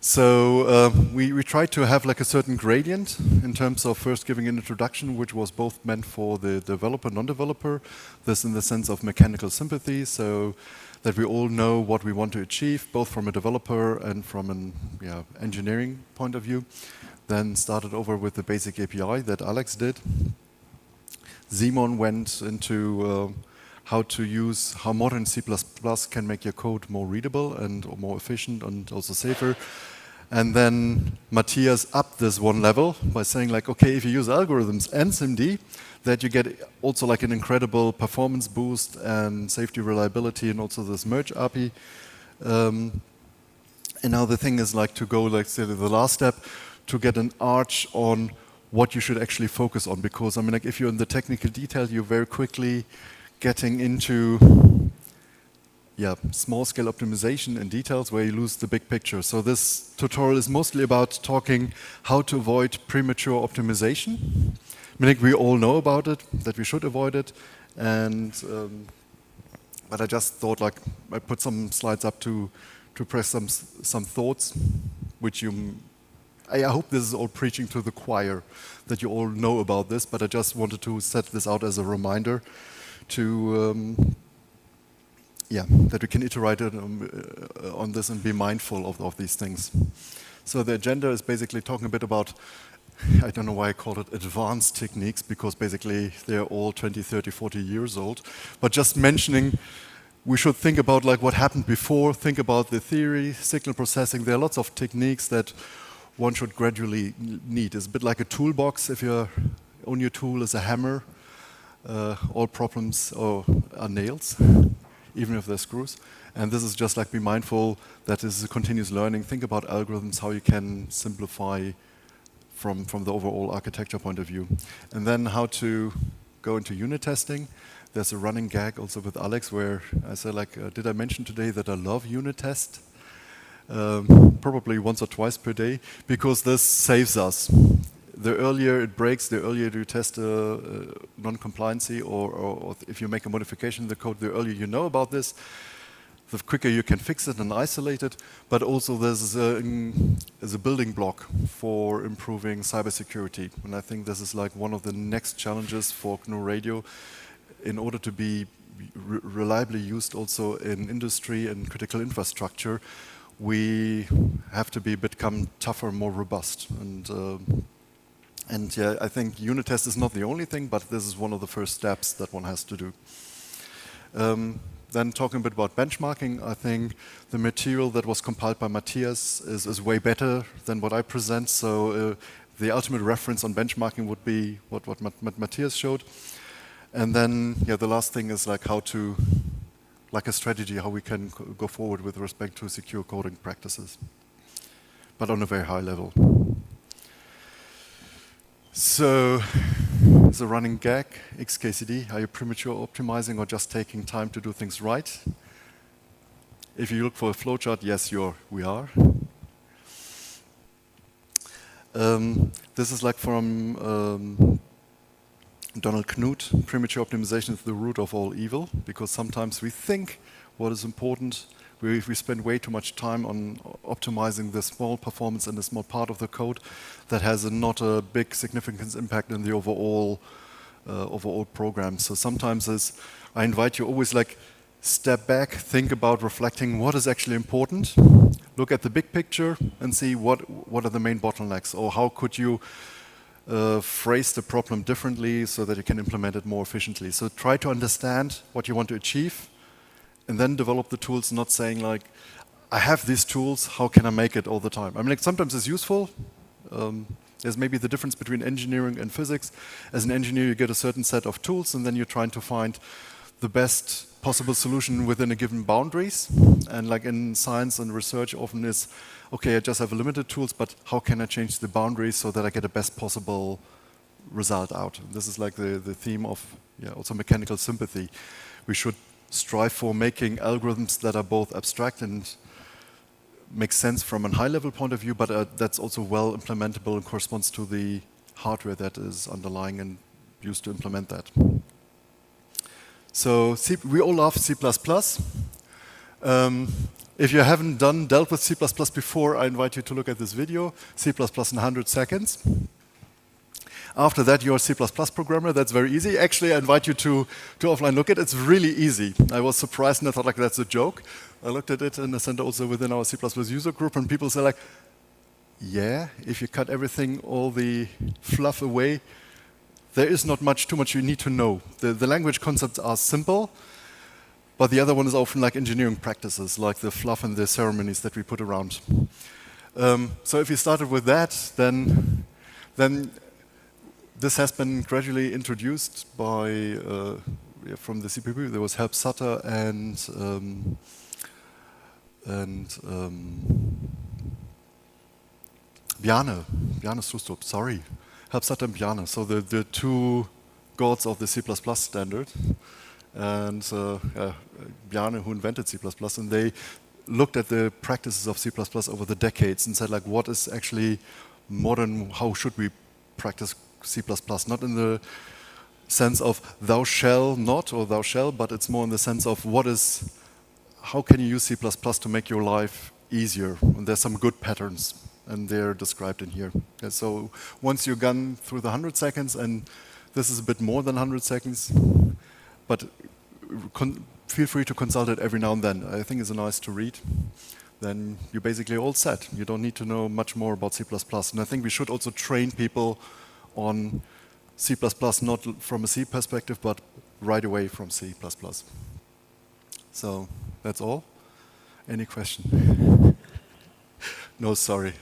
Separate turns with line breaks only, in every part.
So we tried to have like a certain gradient in terms of first giving an introduction, which was both meant for the developer, non-developer. This in the sense of mechanical sympathy, so that we all know what we want to achieve, both from a developer and from an engineering point of view. Then started over with the basic API that Alex did. Simon went into how modern C++ can make your code more readable and more efficient and also safer. And then Mattias upped this one level by saying like, okay, if you use algorithms and SIMD, that you get also like an incredible performance boost and safety reliability and also this merge API. And now the thing is like to go like say the last step to get an arch on what you should actually focus on, because I mean like if you're in the technical detail, you're very quickly getting into small scale optimization and details where you lose the big picture. So this tutorial is mostly about talking how to avoid premature optimization. I mean, we all know about it, that we should avoid it, and but I just thought like I put some slides up to press some thoughts, which I hope this is all preaching to the choir, that you all know about this, but I just wanted to set this out as a reminder to that we can iterate on this and be mindful of these things. So the agenda is basically talking a bit about, I don't know why I call it advanced techniques, because basically they're all 20, 30, 40 years old, but just mentioning we should think about like what happened before, think about the theory, signal processing. There are lots of techniques that one should gradually need. It's a bit like a toolbox. If your only tool is a hammer, all problems are nails, even if they're screws. And this is just like be mindful that this is a continuous learning. Think about algorithms, how you can simplify from the overall architecture point of view. And then how to go into unit testing. There's a running gag also with Alex where I said like, did I mention today that I love unit test? Probably once or twice per day, because this saves us. The earlier it breaks, the earlier you test non-compliancy, or if you make a modification in the code, the earlier you know about this, the quicker you can fix it and isolate it. But also there's a building block for improving cybersecurity. And I think this is like one of the next challenges for GNU Radio in order to be reliably used also in industry and critical infrastructure. We have to become tougher, more robust. And yeah, I think unit test is not the only thing, but this is one of the first steps that one has to do. Then talking a bit about benchmarking, I think the material that was compiled by Mattias is way better than what I present. So the ultimate reference on benchmarking would be what Mattias showed. And then the last thing is like how to, like a strategy, how we can go forward with respect to secure coding practices, but on a very high level. So, as a running gag, XKCD, are you premature optimizing or just taking time to do things right? If you look for a flowchart, yes, we are. This is like from Donald Knuth, premature optimization is the root of all evil, because sometimes we think what is important, we spend way too much time on optimizing the small performance in a small part of the code that has not a big significant impact in the overall program. So sometimes I invite you always like step back, think about reflecting what is actually important, look at the big picture and see what are the main bottlenecks, or how could you phrase the problem differently so that you can implement it more efficiently. So try to understand what you want to achieve and then develop the tools, not saying like, I have these tools, how can I make it all the time? I mean, like sometimes it's useful. There's maybe the difference between engineering and physics. As an engineer, you get a certain set of tools and then you're trying to find the best possible solution within a given boundaries. And like in science and research often is, okay, I just have limited tools, but how can I change the boundaries so that I get the best possible result out? And this is like the theme of also mechanical sympathy. We should strive for making algorithms that are both abstract and make sense from a high-level point of view, but that's also well implementable and corresponds to the hardware that is underlying and used to implement that. So we all love C++. if you haven't dealt with C++ before, I invite you to look at this video, C++ in 100 seconds. After that, you're a C++ programmer. That's very easy. Actually, I invite you to offline look at it. It's really easy. I was surprised and I thought, like, that's a joke. I looked at it in the center also within our C++ user group, and people say, like, yeah, if you cut everything, all the fluff away, there is not too much you need to know. The language concepts are simple, but the other one is often like engineering practices, like the fluff and the ceremonies that we put around. So if you started with that, then this has been gradually introduced by from the CPP. There was Herb Sutter and Bjarne Strustrup, sorry. Herb Sutter and Bjarne, so the two gods of the C++ standard. And Bjarne, who invented C++, and they looked at the practices of C++ over the decades and said, like, what is actually modern, how should we practice C++? Not in the sense of thou shall not or thou shall, but it's more in the sense of how can you use C++ to make your life easier? And there's some good patterns, and they're described in here. Yeah, so once you're gone through the 100 seconds, and this is a bit more than 100 seconds, but feel free to consult it every now and then. I think it's nice to read. Then you're basically all set. You don't need to know much more about C++. And I think we should also train people on C++, not from a C perspective, but right away from C++. So that's all. Any question? No, sorry.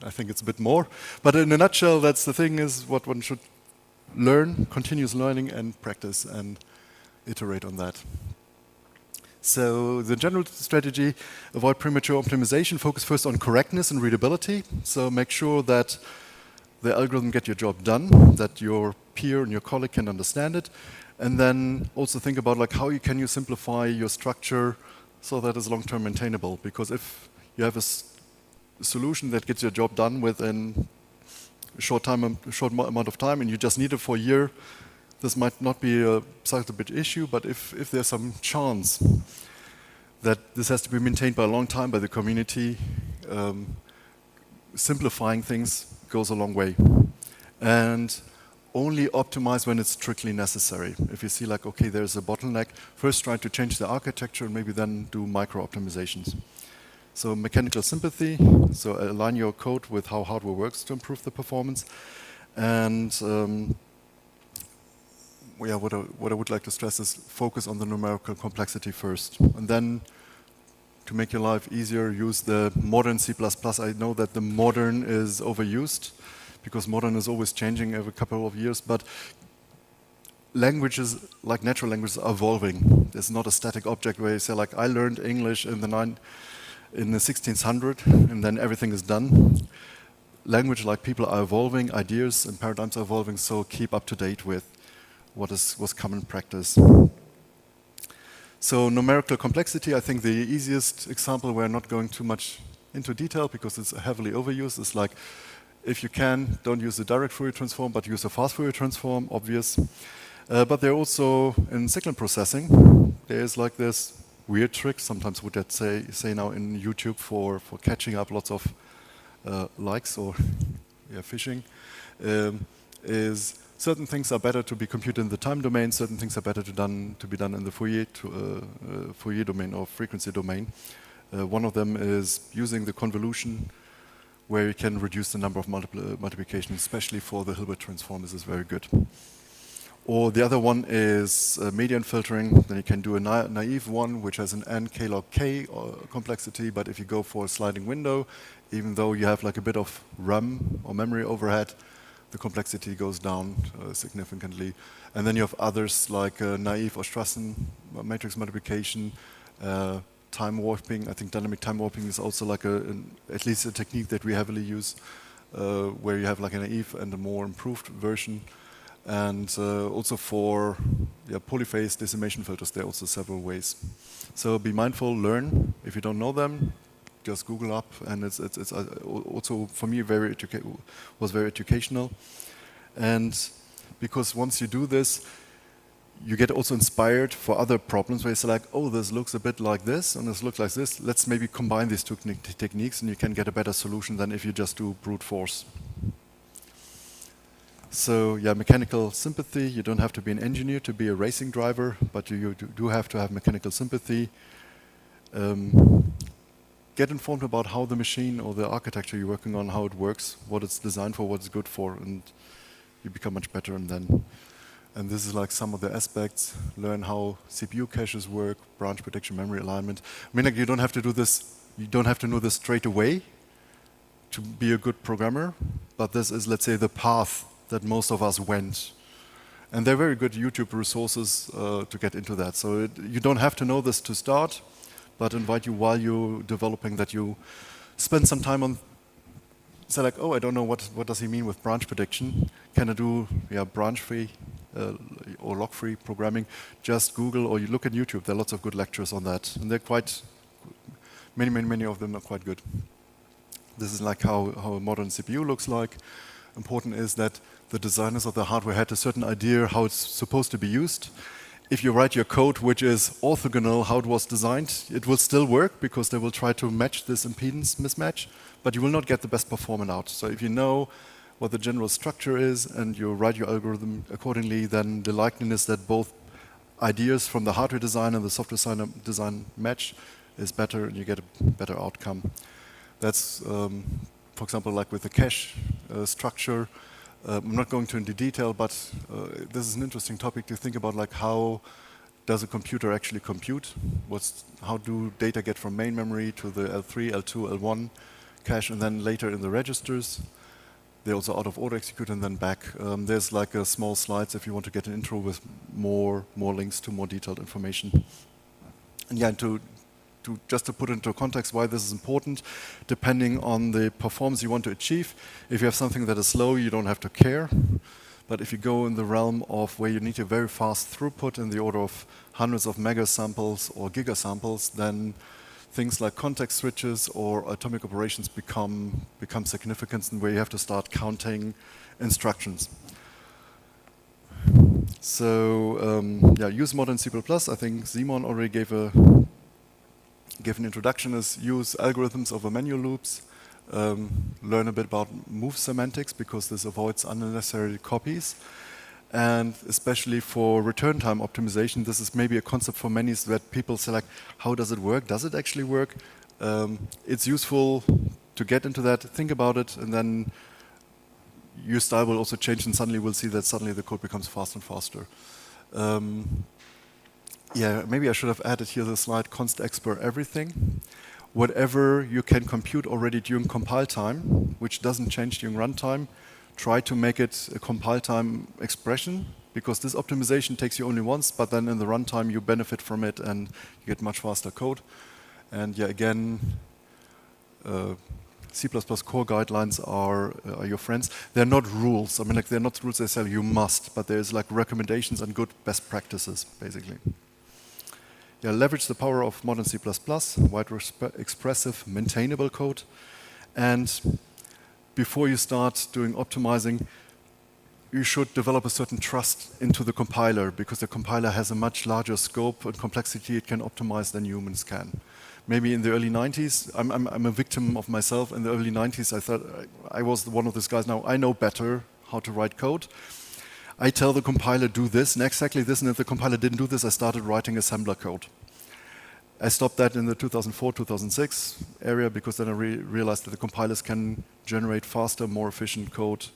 I think it's a bit more. But in a nutshell, that's the thing, is what one should learn, continuous learning and practice and iterate on that. So the general strategy, avoid premature optimization, focus first on correctness and readability. So make sure that the algorithm get your job done, that your peer and your colleague can understand it. And then also think about, like, how can you simplify your structure so that it's long-term maintainable. Because if you have a solution that gets your job done within a short amount of time and you just need it for a year, this might not be such a big issue, but if there's some chance that this has to be maintained by a long time by the community, simplifying things goes a long way. And only optimize when it's strictly necessary. If you see, like, okay, there's a bottleneck, first try to change the architecture and maybe then do micro-optimisations. So mechanical sympathy, so align your code with how hardware works to improve the performance. And yeah, what I would like to stress is focus on the numerical complexity first. And then to make your life easier, use the modern C++. I know that the modern is overused because modern is always changing every couple of years, but languages, like natural languages, are evolving. There's not a static object where you say, like, I learned English in the 1600 and then everything is done. Language, like people, are evolving, ideas and paradigms are evolving, so keep up to date with what's common practice. So numerical complexity, I think the easiest example, we're not going too much into detail because it's heavily overused, is like, if you can, don't use the direct Fourier transform, but use a fast Fourier transform, obvious. But they're also in signal processing. There's like this weird trick, sometimes would that say now in YouTube for catching up lots of likes or phishing, is certain things are better to be computed in the time domain, certain things are better to be done in the Fourier domain or frequency domain. One of them is using the convolution, where you can reduce the number of multiplications, especially for the Hilbert transform. This is very good. Or the other one is median filtering. Then you can do a naive one, which has an n k log k complexity. But if you go for a sliding window, even though you have like a bit of RAM or memory overhead, the complexity goes down significantly. And then you have others like naive or Strassen matrix multiplication, time warping. I think dynamic time warping is also like at least a technique that we heavily use, where you have like a naive and a more improved version. And also for polyphase decimation filters, there are also several ways. So be mindful, learn. If you don't know them, just Google up. And it's also, for me, was very educational. And because once you do this, you get also inspired for other problems where you say like, oh, this looks a bit like this and this looks like this. Let's maybe combine these two techniques and you can get a better solution than if you just do brute force. So yeah, mechanical sympathy. You don't have to be an engineer to be a racing driver, but you do have to have mechanical sympathy. Get informed about how the machine or the architecture you're working on, how it works, what it's designed for, what it's good for, and you become much better. And this is like some of the aspects. Learn how CPU caches work, branch prediction, memory alignment. I mean, like, you don't have to do this. You don't have to know this straight away to be a good programmer. But this is, let's say, the path that most of us went. And they're very good YouTube resources to get into that. So you don't have to know this to start, but invite you while you're developing that you spend some time on, say like, oh, I don't know what does he mean with branch prediction. Can I do branch-free or log-free programming? Just Google or you look at YouTube. There are lots of good lectures on that. And they're quite, many of them are quite good. This is like how a modern CPU looks like. Important is that the designers of the hardware had a certain idea how it's supposed to be used. If you write your code which is orthogonal how it was designed, it will still work because they will try to match this impedance mismatch, but you will not get the best performance out. So if you know what the general structure is and you write your algorithm accordingly, then the likeliness that both ideas from the hardware design and the software design match is better and you get a better outcome. That's, for example, like with the cache structure. I'm not going into detail, but this is an interesting topic to think about, like how does a computer actually compute? How do data get from main memory to the L3, L2, L1 cache, and then later in the registers? They also out of order execute and then back. There's like a small slides if you want to get an intro with more links to more detailed information. And yeah, just to put into context why this is important, depending on the performance you want to achieve. If you have something that is slow, you don't have to care. But if you go in the realm of where you need a very fast throughput in the order of hundreds of megasamples or gigasamples, then things like context switches or atomic operations become significant, and where you have to start counting instructions. So use modern C++. I think Simon already gave an introduction. Is use algorithms over manual loops, learn a bit about move semantics because this avoids unnecessary copies, and especially for return time optimization, this is maybe a concept for many that people say like, how does it work? Does it actually work? It's useful to get into that, think about it, and then your style will also change, and suddenly we'll see that suddenly the code becomes faster and faster. Yeah, maybe I should have added here the slide const expr everything. Whatever you can compute already during compile time, which doesn't change during runtime, try to make it a compile time expression, because this optimization takes you only once, but then in the runtime you benefit from it and you get much faster code. And yeah, again, C++ core guidelines are your friends. They're not rules. I mean, like, they're not rules they say you must, but there's like recommendations and good best practices, basically. Yeah, leverage the power of modern C++, wide expressive, maintainable code. And before you start doing optimizing, you should develop a certain trust into the compiler, because the compiler has a much larger scope and complexity it can optimize than humans can. Maybe in the early 90s, I'm a victim of myself. In the early 90s, I thought I was one of those guys. Now I know better how to write code. I tell the compiler, do this and exactly this, and if the compiler didn't do this, I started writing assembler code. I stopped that in the 2004, 2006 area, because then I realized that the compilers can generate faster, more efficient code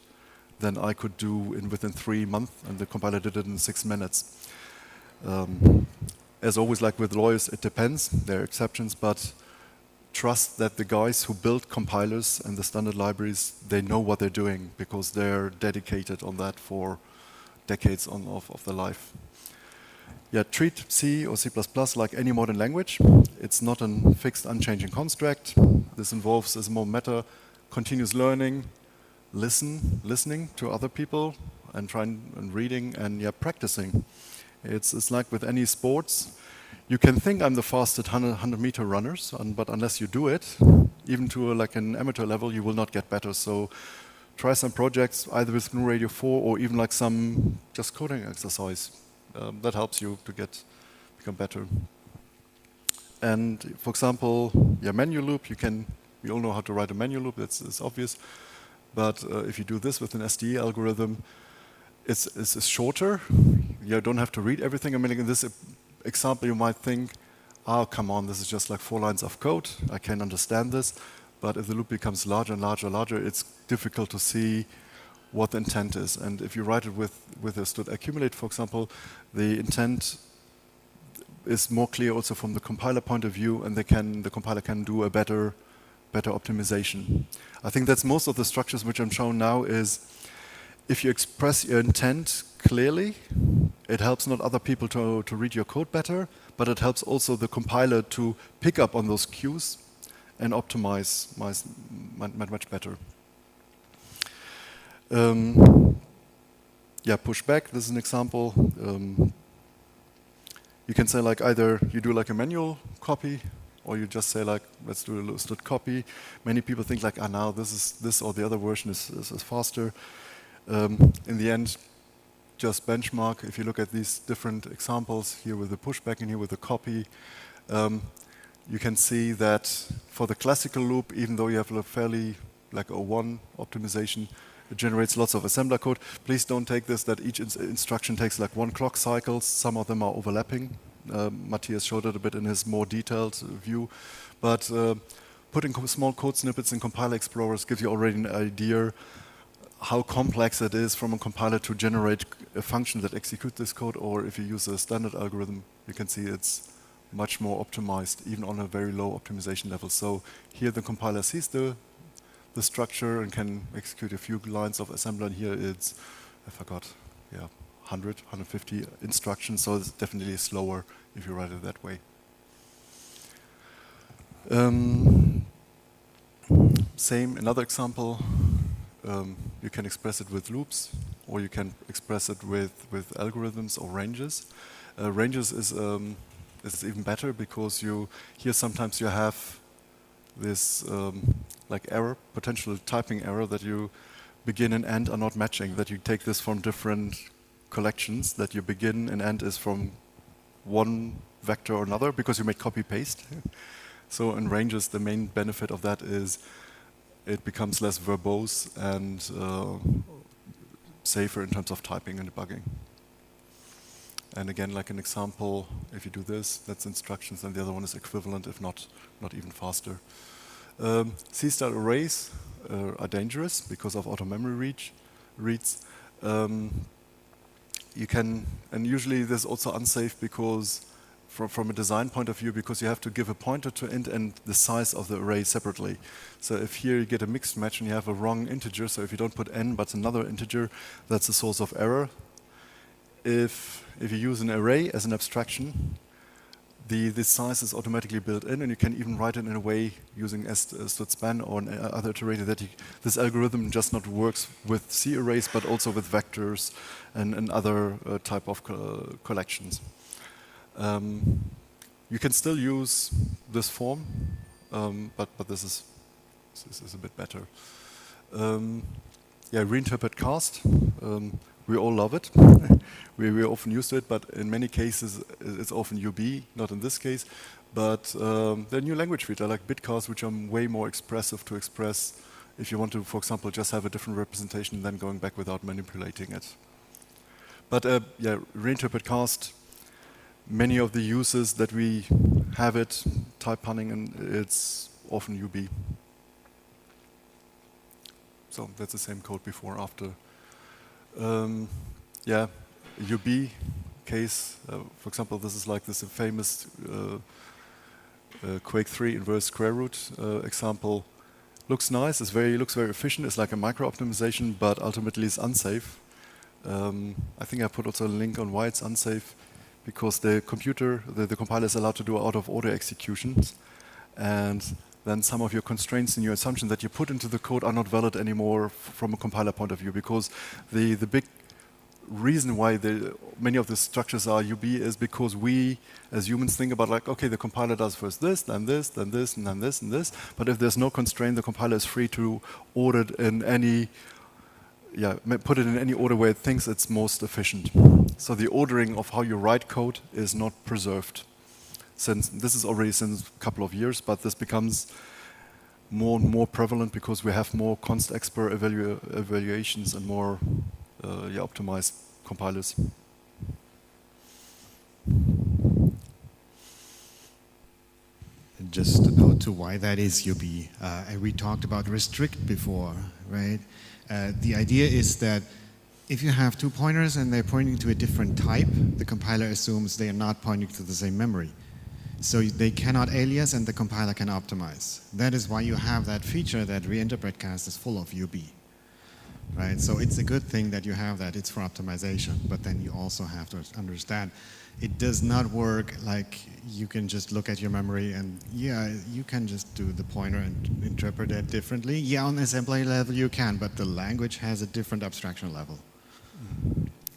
than I could do within 3 months, and the compiler did it in 6 minutes. As always, like with lawyers, it depends. There are exceptions, but trust that the guys who build compilers and the standard libraries, they know what they're doing, because they're dedicated on that for decades of their life. Yeah, treat C or C++ like any modern language. It's not a fixed, unchanging construct. This involves, as more meta, continuous learning, listening to other people, and reading and practicing. It's like with any sports. You can think I'm the fastest 100-meter runners, but unless you do it, even to like an amateur level, you will not get better. So try some projects either with GNU Radio 4 or even like some just coding exercise. that helps you to become better. And for example, manual loop, we all know how to write a manual loop, it's obvious. But if you do this with an SDE algorithm, it's shorter. You don't have to read everything. I mean, in this example, you might think, oh, come on, this is just like 4 lines of code. I can understand this. But if the loop becomes larger and larger and larger, it's difficult to see what the intent is. And if you write it with a std accumulate, for example, the intent is more clear also from the compiler point of view, and the compiler can do a better optimization. I think that's most of the structures which I'm showing now is if you express your intent clearly, it helps not other people to read your code better, but it helps also the compiler to pick up on those cues and optimize much better. Pushback, this is an example. You can say like either you do like a manual copy, or you just say like, let's do a std copy. Many people think like, now this or the other version is faster. In the end, just benchmark. If you look at these different examples here with the pushback and here with the copy, you can see that for the classical loop, even though you have a fairly like a one optimization, it generates lots of assembler code. Please don't take this that each instruction takes like 1 clock cycle. Some of them are overlapping. Mattias showed it a bit in his more detailed view. But putting small code snippets in compiler explorers gives you already an idea how complex it is from a compiler to generate a function that executes this code, or if you use a standard algorithm, you can see it's much more optimized, even on a very low optimization level. So here the compiler sees the structure and can execute a few lines of assembler, and here it's, I forgot, 100, 150 instructions, so it's definitely slower if you write it that way. Same, another example, you can express it with loops, or you can express it with algorithms or ranges. Ranges is even better because here sometimes you have this like error, potential typing error, that you begin and end are not matching, that you take this from different collections, that you begin and end is from one vector or another because you make copy-paste. So in ranges, the main benefit of that is it becomes less verbose and safer in terms of typing and debugging. And again, like an example, if you do this, that's instructions, and the other one is equivalent, if not even faster. C-style arrays are dangerous because of auto-memory reads. You can, and usually this is also unsafe because from a design point of view, because you have to give a pointer to int and the size of the array separately. So if here you get a mixed match and you have a wrong integer, so if you don't put n but another integer, that's a source of error. If you use an array as an abstraction, the size is automatically built in, and you can even write it in a way using stdspan or other iterator that this algorithm just not works with C arrays, but also with vectors and other type of collections. You can still use this form, but this is a bit better. Reinterpret cast. We all love it. We're often used to it, but in many cases it's often UB, not in this case. But there are new language features like bitcast, which are way more expressive to express if you want to, for example, just have a different representation than going back without manipulating it. But reinterpret cast, many of the uses that we have it, type punning, and it's often UB. So that's the same code before, after. UB case, for example, this is like this famous Quake 3 inverse square root example. Looks nice, looks very efficient, it's like a micro-optimization, but ultimately it's unsafe. I think I put also a link on why it's unsafe, because the compiler is allowed to do out-of-order executions, and then some of your constraints in your assumption that you put into the code are not valid anymore from a compiler point of view, because the big reason why many of the structures are UB is because we, as humans, think about like, okay, the compiler does first this, then this, then this, and then this, and this. But if there's no constraint, the compiler is free to order it in any put it in any order where it thinks it's most efficient. So the ordering of how you write code is not preserved. Since this is already since a couple of years, but this becomes more and more prevalent because we have more const expert evaluations and more optimized compilers.
Just a note to why that is UB. And we talked about restrict before, right? The idea is that if you have 2 pointers and they're pointing to a different type, the compiler assumes they are not pointing to the same memory. So they cannot alias and the compiler can optimize. That is why you have that feature that reinterpret cast is full of UB. Right? So it's a good thing that you have that, it's for optimization, but then you also have to understand it does not work like you can just look at your memory and you can just do the pointer and interpret it differently. Yeah, on assembly level you can, but the language has a different abstraction level.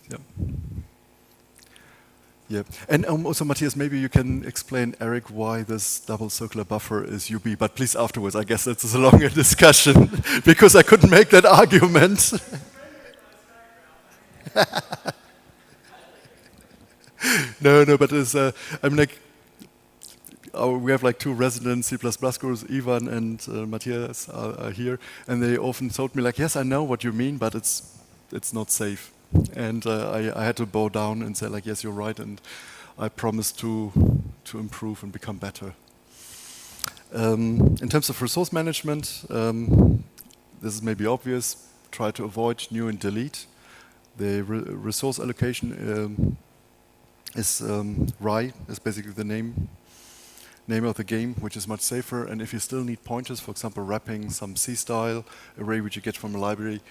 Yep. Yeah, and also Mattias, maybe you can explain, Eric, why this double circular buffer is UB, but please afterwards. I guess it's a longer discussion because I couldn't make that argument. No, but it's, I'm like, we have like 2 resident C++ gurus, Ivan and Mattias are here, and they often told me like, yes, I know what you mean, but it's not safe. And I had to bow down and say like, yes, you're right, and I promise to improve and become better. In terms of resource management, this is maybe obvious. Try to avoid new and delete. The resource allocation is RAI, is basically the name of the game, which is much safer. And if you still need pointers, for example, wrapping some C-style array which you get from a library,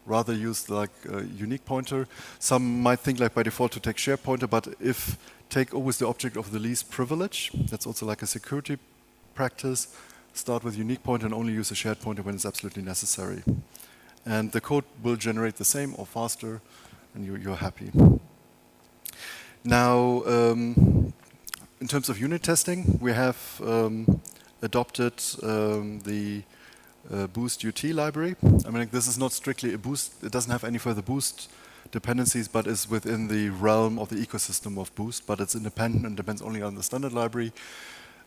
rather use like a unique pointer. Some might think like by default to take shared pointer, but if take always the object of the least privilege, that's also like a security practice. Start with unique pointer and only use a shared pointer when it's absolutely necessary. And the code will generate the same or faster, and you're happy. Now, in terms of unit testing, we have adopted the Boost UT library. I mean, this is not strictly a boost. It doesn't have any further boost dependencies, but is within the realm of the ecosystem of Boost. But it's independent and depends only on the standard library.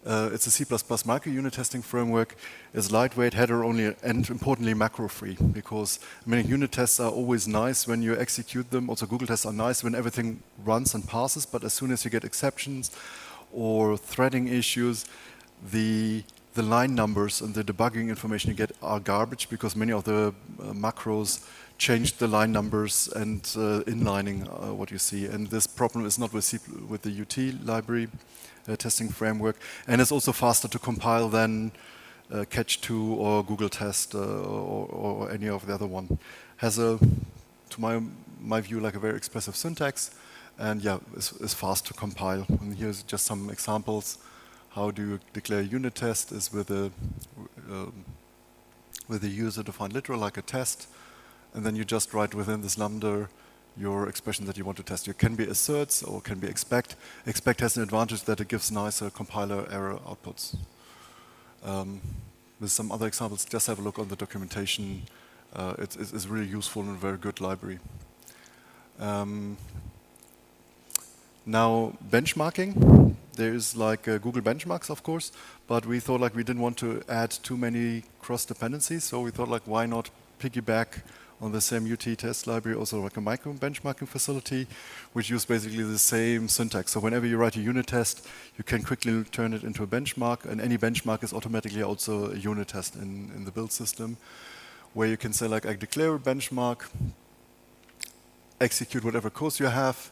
It's a C++ micro-unit testing framework. It's lightweight, header-only, and importantly, macro-free. Because I mean, unit tests are always nice when you execute them. Also, Google tests are nice when everything runs and passes. But as soon as you get exceptions or threading issues, the line numbers and the debugging information you get are garbage because many of the macros changed the line numbers and inlining what you see. And this problem is not with the UT library testing framework. And it's also faster to compile than Catch2 or Google Test or any of the other one. Has a, to my view, like a very expressive syntax. And yeah, it's fast to compile. And here's just some examples. How do you declare a unit test is with a user-defined literal, like a test, and then you just write within this lambda your expression that you want to test. It can be asserts or can be expect. Expect has an advantage that it gives nicer compiler error outputs. With some other examples, just have a look on the documentation. It's really useful and a very good library. Now, benchmarking. There is like Google benchmarks, of course, but we thought like we didn't want to add too many cross dependencies, so we thought like why not piggyback on the same UT test library, also like a micro benchmarking facility, which uses basically the same syntax. So whenever you write a unit test, you can quickly turn it into a benchmark, and any benchmark is automatically also a unit test in the build system, where you can say like I declare a benchmark, execute whatever course you have,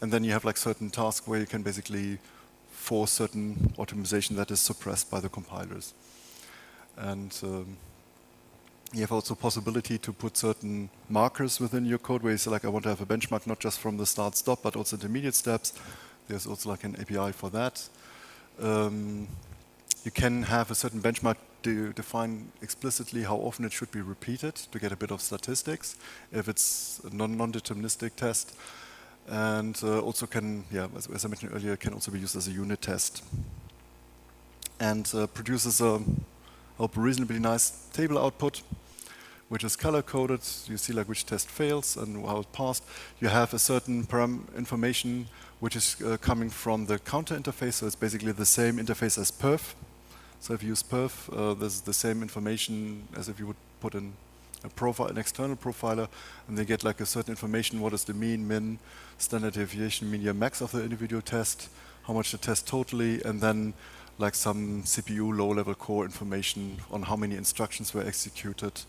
and then you have like certain tasks where you can basically force certain optimization that is suppressed by the compilers. And you have also possibility to put certain markers within your code where you say like I want to have a benchmark not just from the start stop but also intermediate steps. There's also like an API for that. You can have a certain benchmark to define explicitly how often it should be repeated to get a bit of statistics if it's a non-deterministic test. And also can, yeah, as I mentioned earlier, can also be used as a unit test. And produces a, I hope, reasonably nice table output, which is color-coded. You see like which test fails and how it passed. You have a certain param information which is coming from the counter interface, so it's basically the same interface as perf. So if you use perf, this is the same information as if you would put in a profile, an external profiler, and they get like a certain information, what is the mean, min, standard deviation, median, max of the individual test, how much the test totally, and then like some CPU low-level core information on how many instructions were executed,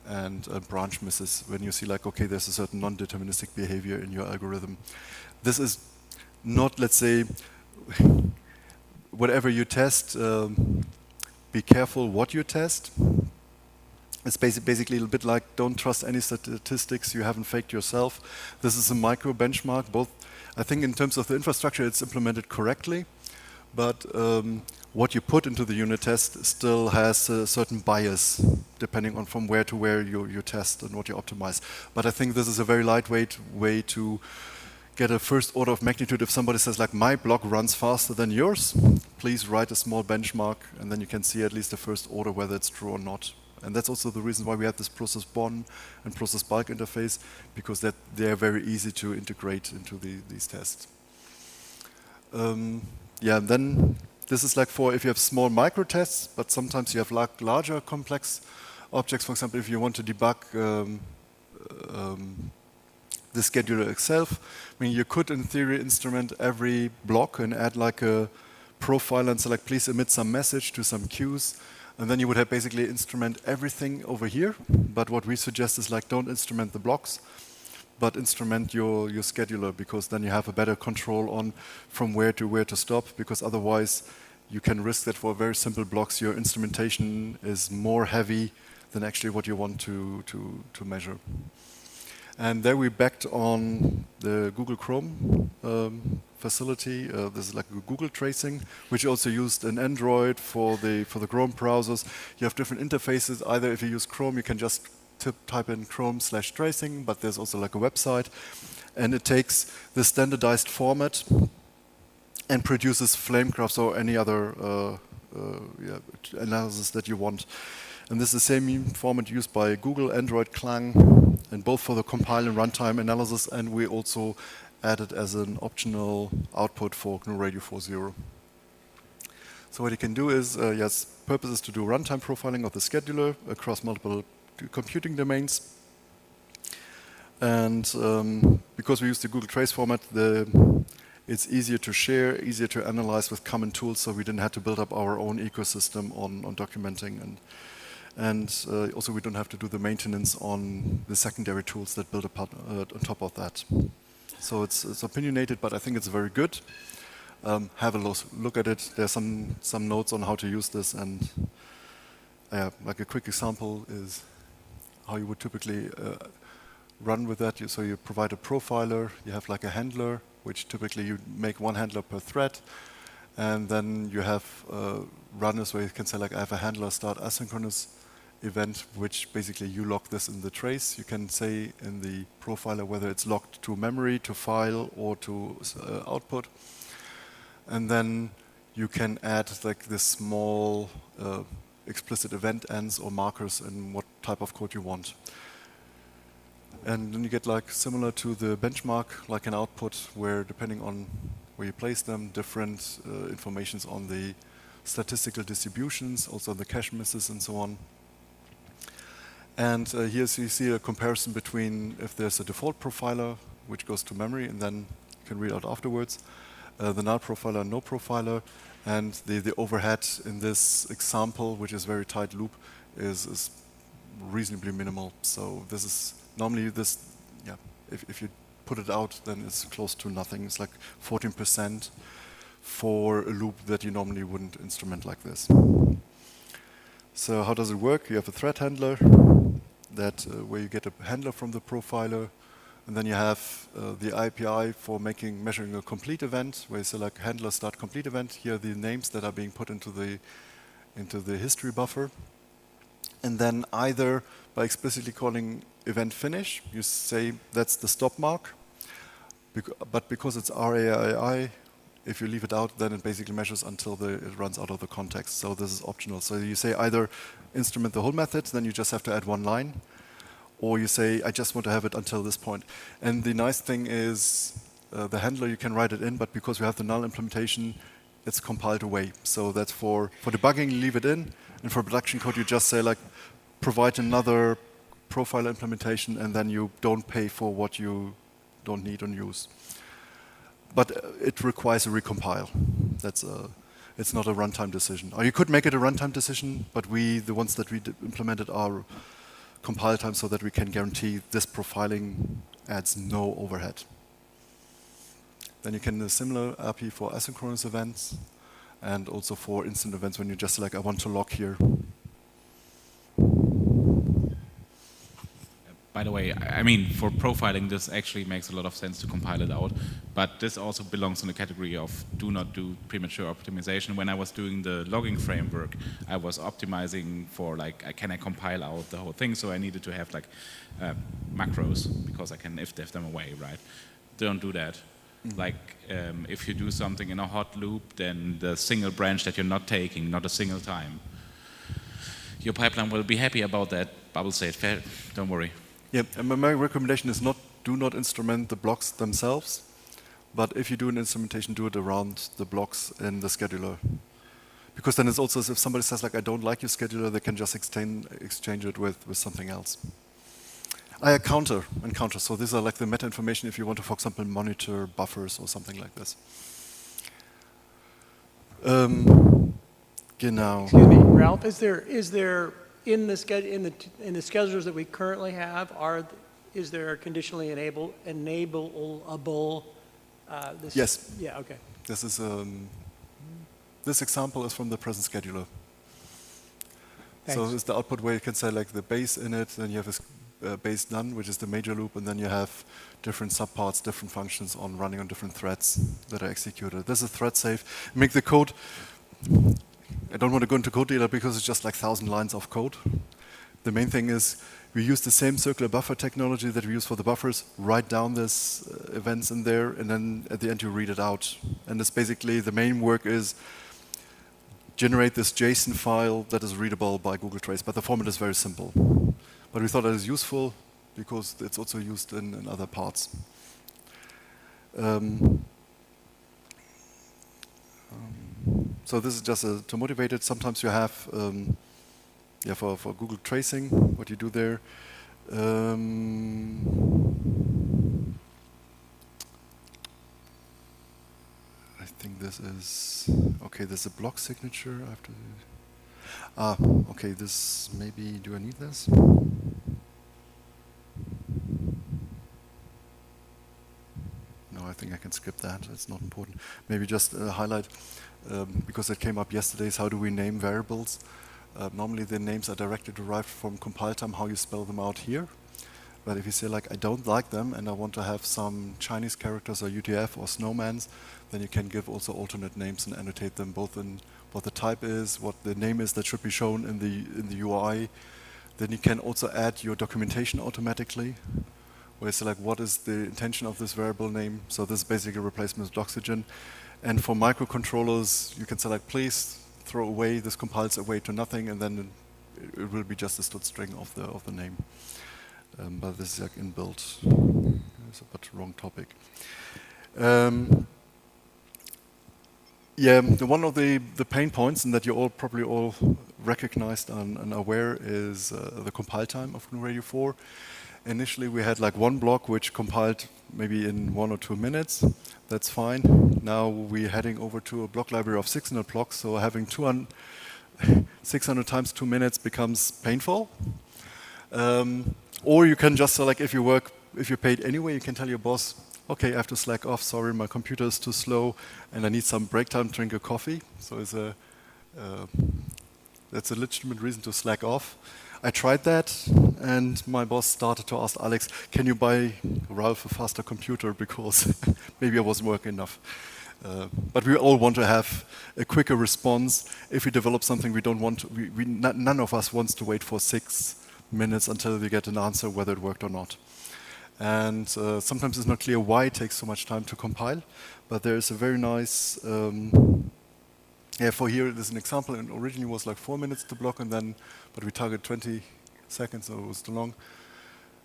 and branch misses when you see like, okay, there's a certain non-deterministic behavior in your algorithm. This is not, let's say, whatever you test, be careful what you test. It's basically a little bit like don't trust any statistics you haven't faked yourself. This is a micro benchmark. Both, I think in terms of the infrastructure, it's implemented correctly, but what you put into the unit test still has a certain bias depending on from where to where you test and what you optimize. But I think this is a very lightweight way to get a first order of magnitude. If somebody says like my block runs faster than yours, please write a small benchmark and then you can see at least the first order whether it's true or not. And that's also the reason why we have this process BON and process bulk interface, because that they are very easy to integrate into these tests. Yeah, then this is like for if you have small micro tests, but sometimes you have like larger complex objects. For example, if you want to debug the scheduler itself, I mean, you could in theory instrument every block and add like a profiler and select please emit some message to some queues. And then you would have basically instrument everything over here. But what we suggest is like don't instrument the blocks, but instrument your scheduler, because then you have a better control on from where to stop, because otherwise you can risk that for very simple blocks your instrumentation is more heavy than actually what you want to measure. And there we backed on the Google Chrome facility. This is like Google tracing, which also used in Android for the Chrome browsers. You have different interfaces. Either if you use Chrome, you can just type in Chrome/tracing, but there's also like a website, and it takes the standardized format and produces flame graphs or any other analysis that you want. And this is the same format used by Google, Android, Clang, and both for the compile and runtime analysis, and we also added as an optional output for GNU Radio 4.0. So what you can do is, yes, purpose is to do runtime profiling of the scheduler across multiple computing domains. And because we use the Google Trace format, it's easier to share, easier to analyze with common tools, so we didn't have to build up our own ecosystem on documenting. And also we don't have to do the maintenance on the secondary tools that build on top of that. So it's opinionated, but I think it's very good. Have a look at it. There's some notes on how to use this, and like a quick example is how you would typically run with that. So you provide a profiler, you have like a handler, which typically you make one handler per thread, and then you have runners where you can say like I have a handler start asynchronous event, which basically you lock this in the trace. You can say in the profiler whether it's locked to memory, to file, or to output. And then you can add like this small explicit event ends or markers in what type of code you want. And then you get like similar to the benchmark, like an output where depending on where you place them, different informations on the statistical distributions, also the cache misses and so on. And here you see a comparison between if there's a default profiler, which goes to memory, and then you can read out afterwards, the null profiler, no profiler, and the overhead in this example, which is very tight loop, is reasonably minimal. So this is normally this, yeah, if you put it out, then it's close to nothing. It's like 14% for a loop that you normally wouldn't instrument like this. So how does it work? You have a thread handler that where you get a handler from the profiler, and then you have the API for measuring a complete event, where you select handler start complete event. Here are the names that are being put into the history buffer. And then either by explicitly calling event finish, you say that's the stop mark, but because it's RAII, if you leave it out, then it basically measures until it runs out of the context. So this is optional. So you say either instrument the whole method, then you just have to add one line. or you say, I just want to have it until this point. And the nice thing is, the handler, you can write it in, but because we have the null implementation, it's compiled away. So that's for debugging, you leave it in, and for production code, you just say, like, provide another profiler implementation, and then you don't pay for what you don't need and use. But it requires a recompile. It's not a runtime decision. Or you could make it a runtime decision, but the ones that we implemented are compile time so that we can guarantee this profiling adds no overhead. Then you can do a similar API for asynchronous events and also for instant events when you just select, I want to log here.
By the way, I mean, for profiling, this actually makes a lot of sense to compile it out, but this also belongs in the category of do not do premature optimization. When I was doing the logging framework, I was optimizing for, like, can I compile out the whole thing? So I needed to have, like, macros, because I can if-def them away, right? Don't do that. Like, if you do something in a hot loop, then the single branch that you're not taking, not a single time, your pipeline will be happy about that bubble state. Fair, don't worry.
Yeah, and my recommendation is do not instrument the blocks themselves, but if you do an instrumentation, do it around the blocks in the scheduler. Because then it's also as if somebody says, like, I don't like your scheduler, they can just exchange it with something else. Counter. So these are like the meta information if you want to, for example, monitor buffers or something like this. Genau.
Excuse me, Ralph. Is there in the schedulers that we currently have, is there conditionally enableable?
Yes.
Yeah. Okay.
This is this example is from the present scheduler.
Thanks.
So it's the output where you can say, like, the base in it, then you have a base none, which is the major loop, and then you have different subparts, different functions running on different threads that are executed. This is thread safe. Make the code. I don't want to go into code data because it's just like 1,000 lines of code. The main thing is we use the same circular buffer technology that we use for the buffers, write down these events in there, and then at the end you read it out. And it's basically the main work is generate this JSON file that is readable by Google Trace, but the format is very simple. But we thought it is useful because it's also used in other parts. So this is just to motivate it. Sometimes you have, for Google tracing, what you do there. I think this is, okay, there's a block signature. I have to, okay, this maybe, do I need this? No, I think I can skip that. It's not important. Maybe just highlight, because it came up yesterday, is how do we name variables? Normally the names are directly derived from compile time, how you spell them out here. But if you say, like, I don't like them and I want to have some Chinese characters or UTF or snowmans, then you can give also alternate names and annotate them both in what the type is, what the name is that should be shown in the UI. Then you can also add your documentation automatically, where you say, like, what is the intention of this variable name? So this is basically a replacement with Doxygen. And for microcontrollers, you can say, like, please throw away, this compiles away to nothing, and then it will be just a std string of the name. But this is like inbuilt, but wrong topic. One of the pain points, and that you all probably all recognized and aware, is the compile time of GNU Radio 4. Initially, we had like one block which compiled maybe in 1 or 2 minutes. That's fine. Now we're heading over to a block library of 600 blocks, so having 600 times 2 minutes becomes painful. Or you can just select, if you're paid anyway, you can tell your boss, okay, I have to slack off, sorry, my computer is too slow, and I need some break time to drink a coffee. So that's a legitimate reason to slack off. I tried that, and my boss started to ask Alex, can you buy Ralph a faster computer, because maybe I wasn't working enough. But we all want to have a quicker response. If we develop something, we don't want to, none of us wants to wait for 6 minutes until we get an answer whether it worked or not. And sometimes it's not clear why it takes so much time to compile, but there is a very nice, for here there's an example, and originally it was like 4 minutes to block, but we target 20 seconds, so it was too long.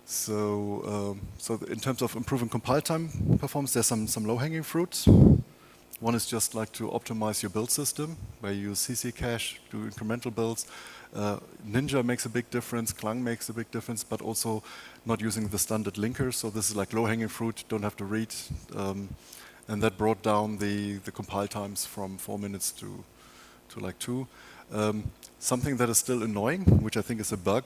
So in terms of improving compile time performance, there's some low-hanging fruits. One is just like to optimize your build system, where you use CC cache, do incremental builds. Ninja makes a big difference, Clang makes a big difference, but also not using the standard linker. So this is like low-hanging fruit, don't have to read. And that brought down the compile times from 4 minutes to like 2. Something that is still annoying, which I think is a bug,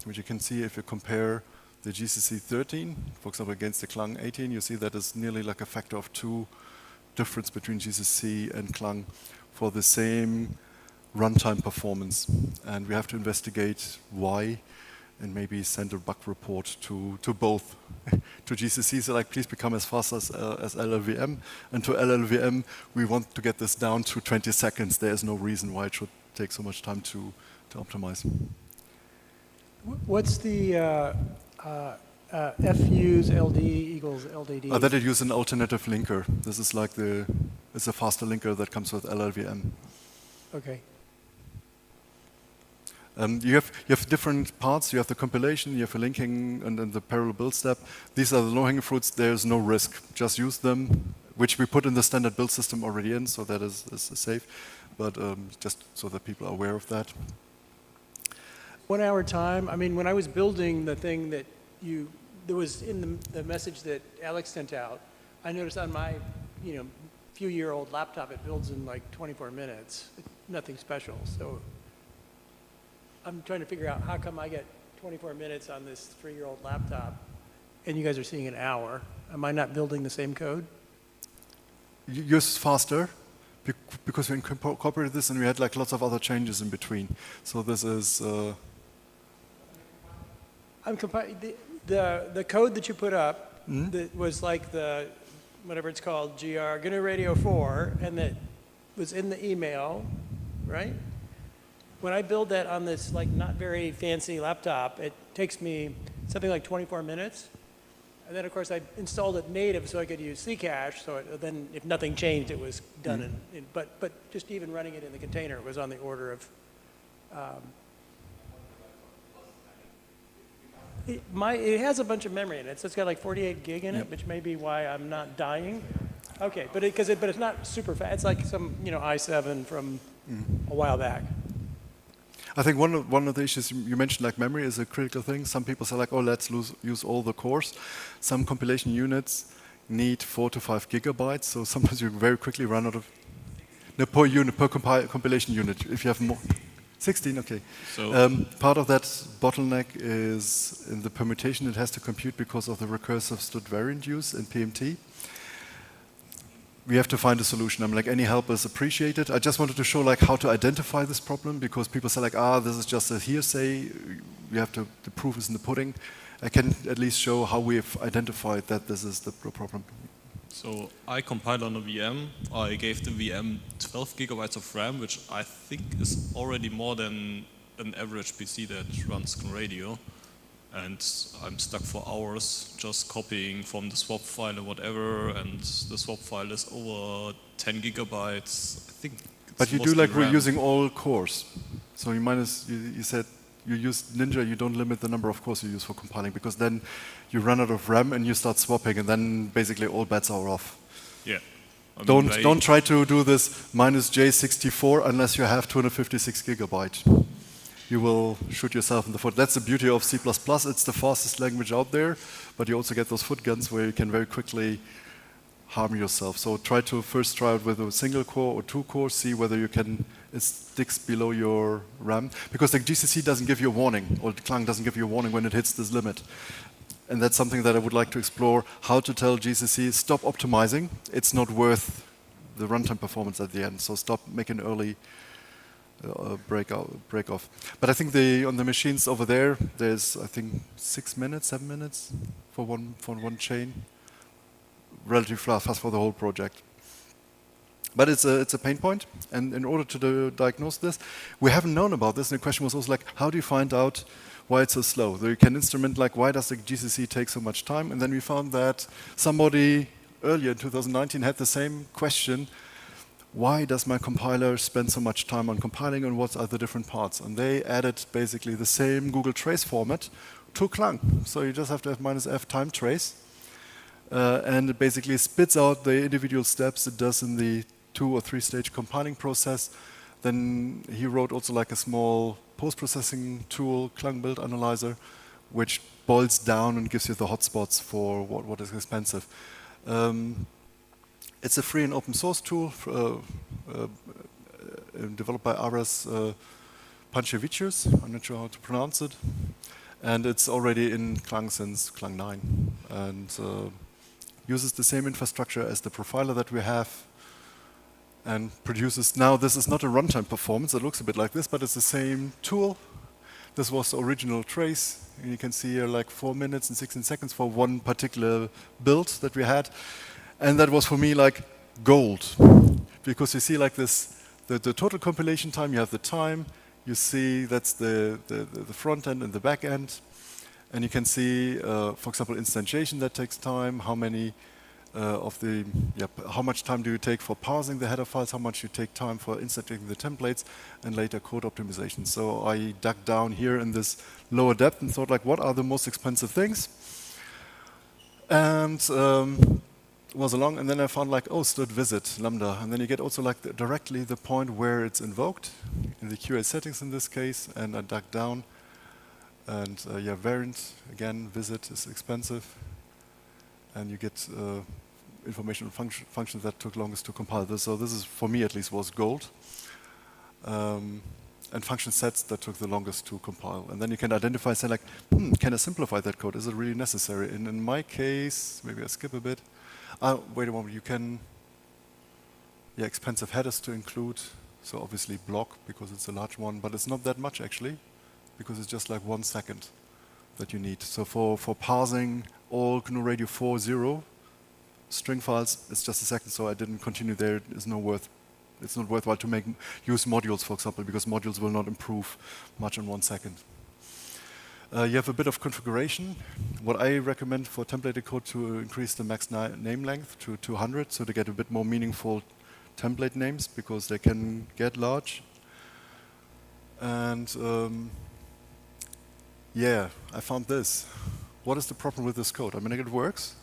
which you can see if you compare the GCC 13, for example, against the Clang 18, you see that is nearly like a factor of 2 difference between GCC and Clang for the same runtime performance. And we have to investigate why and maybe send a bug report to both. To GCC, so like, please become as fast as LLVM. And to LLVM, we want to get this down to 20 seconds. There is no reason why it should take so much time to optimize.
What's the fuse LD equals LDD?
That it uses an alternative linker. This is like it's a faster linker that comes with LLVM.
Okay.
You have different parts. You have the compilation, you have the linking, and then the parallel build step. These are the low-hanging fruits. There's no risk. Just use them, which we put in the standard build system already in, so that is safe. But just so that people are aware of that.
1 hour time. I mean, when I was building the thing that there was in the message that Alex sent out, I noticed on my, few-year-old laptop, it builds in like 24 minutes. Nothing special. So I'm trying to figure out how come I get 24 minutes on this 3-year-old laptop, and you guys are seeing an hour. Am I not building the same code?
Yours faster, because we incorporated this, and we had like lots of other changes in between. So this is.
I'm the code that you put up that was like the whatever it's called, GR Radio 4, and that was in the email, right? When I build that on this like not very fancy laptop, it takes me something like 24 minutes. And then of course I installed it native so I could use Ccache. So then if nothing changed, it was done. But just even running it in the container was on the order of. It has a bunch of memory in it. So it's got like 48 gig in it, which may be why I'm not dying. Okay, but it's not super fast. It's like some i7 from a while back.
I think one of the issues you mentioned, like memory, is a critical thing. Some people say like, oh, let's use all the cores. Some compilation units need 4 to 5 gigabytes, so sometimes you very quickly run out of per unit, per compilation unit. If you have more, 16, okay. So part of that bottleneck is in the permutation it has to compute because of the recursive stud variant use in PMT. We have to find a solution. Like any help is appreciated. I just wanted to show like how to identify this problem, because people say like, this is just a hearsay. You have to, the proof is in the pudding. I can at least show how we've identified that this is the problem.
So I compiled on a VM. I gave the VM 12 gigabytes of RAM, which I think is already more than an average PC that runs GNU Radio. And I'm stuck for hours just copying from the swap file or whatever, and the swap file is over 10 gigabytes. I think it's
but you do like
RAM.
reusing all cores. So you said you use Ninja, you don't limit the number of cores you use for compiling, because then you run out of RAM and you start swapping, and then basically all bets are off.
Yeah.
Don't try to do this -J64 unless you have 256 gigabyte. You will shoot yourself in the foot. That's the beauty of C++. It's the fastest language out there, but you also get those foot guns where you can very quickly harm yourself. So try it with a single core or 2 cores, see whether it sticks below your RAM. Because the GCC doesn't give you a warning, or the Clang doesn't give you a warning when it hits this limit. And that's something that I would like to explore, how to tell GCC, stop optimizing. It's not worth the runtime performance at the end, so stop making early break off. But I think on the machines over there's I think 7 minutes for one chain. Relatively fast for the whole project. But it's a pain point, and in order to diagnose this, we haven't known about this, and the question was also like, how do you find out why it's so slow? So you can instrument like, why does the GCC take so much time? And then we found that somebody earlier in 2019 had the same question. Why does my compiler spend so much time on compiling, and what are the different parts? And they added basically the same Google Trace format to Clang. So you just have to have -ftime-trace. And it basically spits out the individual steps it does in the 2 or 3 stage compiling process. Then he wrote also like a small post-processing tool, Clang build analyzer, which boils down and gives you the hotspots for what is expensive. It's a free and open source tool developed by Aras Panchevicius. I'm not sure how to pronounce it. And it's already in Clang since Clang 9. And uses the same infrastructure as the profiler that we have, and produces, now this is not a runtime performance, it looks a bit like this, but it's the same tool. This was the original trace, and you can see here like 4 minutes and 16 seconds for one particular build that we had. And that was for me like gold, because you see like this, the total compilation time, you have the time, you see that's the front end and the back end, and you can see, for example, instantiation that takes time, how many how much time do you take for parsing the header files, how much you take time for instantiating the templates, and later code optimization. So I dug down here in this lower depth and thought like, what are the most expensive things? And was along, and then I found like, oh, std visit lambda, and then you get also like directly the point where it's invoked in the QA settings in this case, and I dug down, and yeah, variant again, visit is expensive, and you get information on functions that took longest to compile this. So this is, for me at least, was gold, and function sets that took the longest to compile, and then you can identify, say like, can I simplify that code? Is it really necessary? And in my case, maybe I skip a bit. Wait a moment, you can, expensive headers to include, so obviously block, because it's a large one, but it's not that much actually, because it's just like 1 second that you need. So for parsing all GNU Radio 4.0 string files, it's just a second, so I didn't continue there. It's not worthwhile to use modules, for example, because modules will not improve much in 1 second. You have a bit of configuration. What I recommend for templated code to increase the max name length to 200, so to get a bit more meaningful template names, because they can get large. And yeah, I found this. What is the problem with this code? I mean, it works.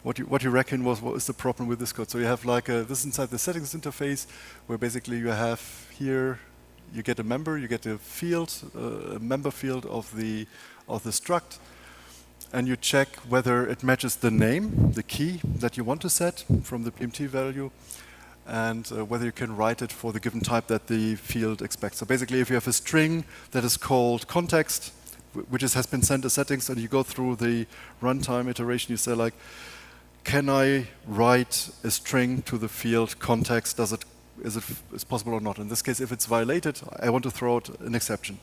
What you reckon what is the problem with this code? So you have like this inside the settings interface, where basically you have here, you get a member, you get a field, a member field of the struct, and you check whether it matches the name, the key that you want to set from the PMT value, and whether you can write it for the given type that the field expects. So basically, if you have a string that is called context, which has been sent to settings, and you go through the runtime iteration, you say like, can I write a string to the field context? Is it possible or not? In this case, if it's violated, I want to throw out an exception.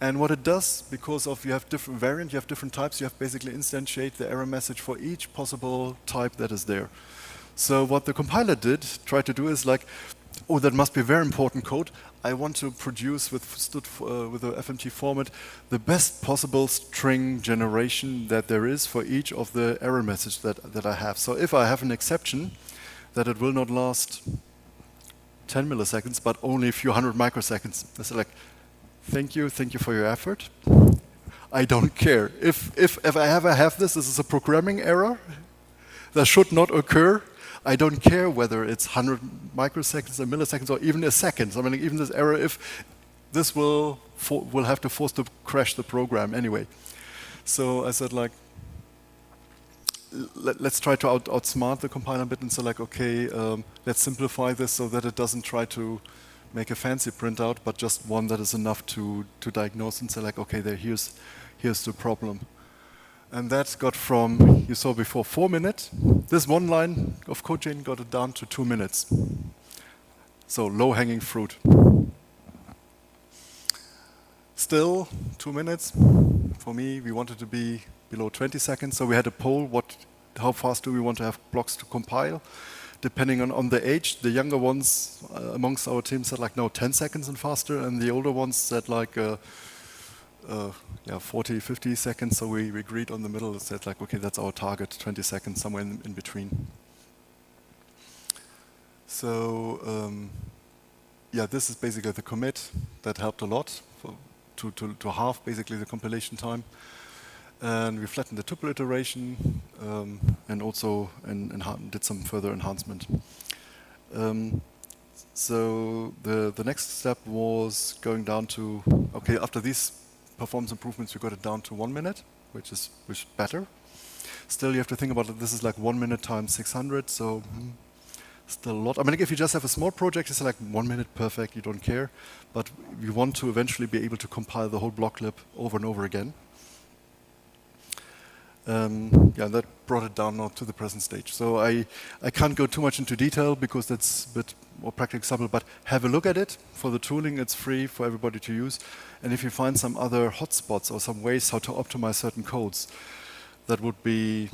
And what it does, because of you have different variant, you have different types, you have basically instantiate the error message for each possible type that is there. So what the compiler tried to do is like, oh, that must be very important code. I want to produce with the FMT format the best possible string generation that there is for each of the error message that I have. So if I have an exception that it will not last 10 milliseconds, but only a few hundred microseconds, it's like, thank you for your effort. I don't care. If I ever have this is a programming error that should not occur. I don't care whether it's 100 microseconds or milliseconds or even a second. I mean, even this error, if this will have to force to crash the program anyway. So I said like, let's try to outsmart the compiler a bit and say like, okay, let's simplify this so that it doesn't try to make a fancy printout, but just one that is enough to diagnose and say like, okay, here's the problem. And that got from, you saw before, 4 minutes. This one line of code chain got it down to 2 minutes. So low-hanging fruit. Still, 2 minutes. For me, we wanted to be below 20 seconds. So we had a poll, how fast do we want to have blocks to compile? Depending on the age, the younger ones amongst our team said like, no, 10 seconds and faster. And the older ones said like, 40, 50 seconds, so we agreed on the middle and said like, okay, that's our target, 20 seconds, somewhere in between. So, this is basically the commit that helped a lot. to half basically the compilation time. And we flattened the tuple iteration and also did some further enhancement. So the next step was going down to, okay, after these performance improvements, we got it down to 1 minute, which is better. Still, you have to think about it, this is like 1 minute times 600, so still a lot. I mean, like if you just have a small project, it's like 1 minute perfect, you don't care. But we want to eventually be able to compile the whole blocklib over and over again. Yeah, that brought it down now to the present stage. So I can't go too much into detail because that's a bit more practical example, but have a look at it. For the tooling, it's free for everybody to use. And if you find some other hotspots or some ways how to optimize certain codes, that would be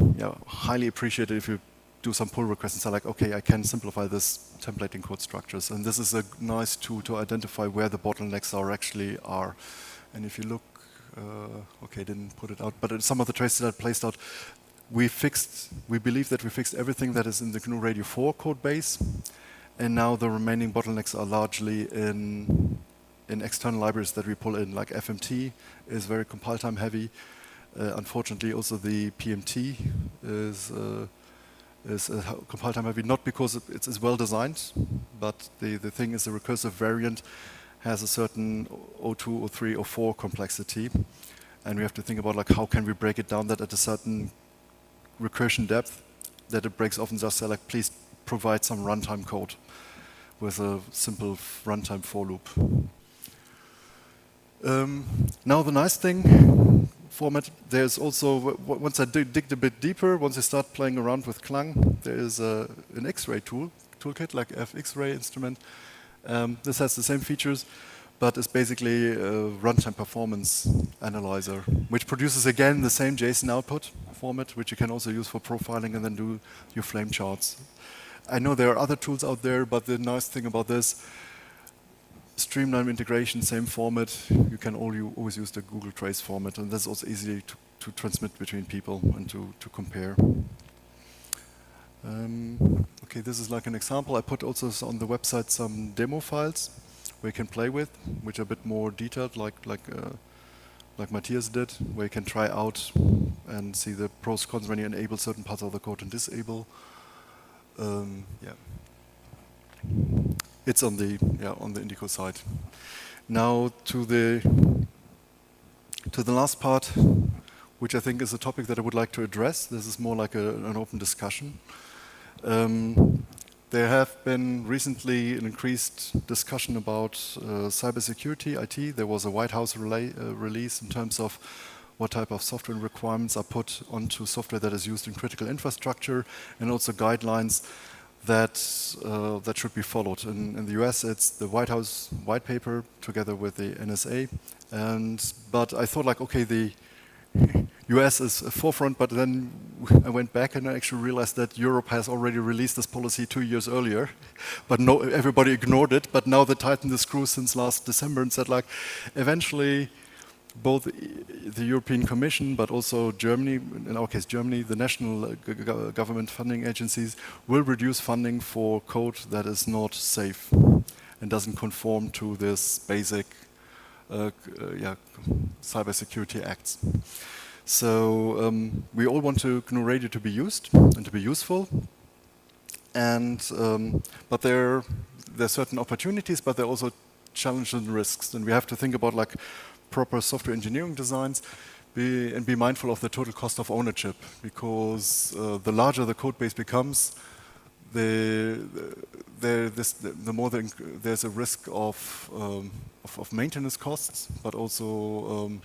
highly appreciated if you do some pull requests and say like, okay, I can simplify this templating code structures. And this is a nice tool to identify where the bottlenecks are. And if you look, okay, didn't put it out, but some of the traces that I placed out, we believe that we fixed everything that is in the GNU Radio 4 code base. And now the remaining bottlenecks are largely in external libraries that we pull in, like FMT is very compile time heavy. Unfortunately, also the PMT is compile time heavy, not because it's well designed, but the thing is the recursive variant has a certain O2, O3, O4 complexity, and we have to think about like how can we break it down that at a certain recursion depth that it breaks off and just say like please provide some runtime code with a simple runtime for loop. Now the nice thing format, there's also, once I dig a bit deeper, once I start playing around with Clang, there is an X-ray toolkit, like X-ray instrument. This has the same features, but it's basically a runtime performance analyzer, which produces again the same JSON output format, which you can also use for profiling and then do your flame charts. I know there are other tools out there, but the nice thing about this, streamline integration, same format. You can always use the Google Trace format, and that's also easy to transmit between people and to compare. Okay, this is like an example. I put also on the website some demo files where you can play with, which are a bit more detailed, like Mattias did, where you can try out and see the pros cons when you enable certain parts of the code and disable. Yeah. It's on the Indico side. Now to the last part, which I think is a topic that I would like to address. This is more like an open discussion. There have been recently an increased discussion about cybersecurity, IT. There was a White House release in terms of what type of software requirements are put onto software that is used in critical infrastructure, and also guidelines that should be followed. In the US, it's the White House white paper together with the NSA. But I thought like, okay, the US is a forefront, but then I went back and I actually realized that Europe has already released this policy 2 years earlier, but everybody ignored it. But now they tightened the screw since last December and said like, eventually, both the European Commission, but also Germany, in our case Germany, the national government funding agencies will reduce funding for code that is not safe and doesn't conform to this basic cybersecurity acts. So we all want GNU Radio to be used and to be useful, and but there are certain opportunities, but there are also challenges and risks, and we have to think about like proper software engineering designs and be mindful of the total cost of ownership, because the larger the code base becomes, the more there's a risk of maintenance costs, but also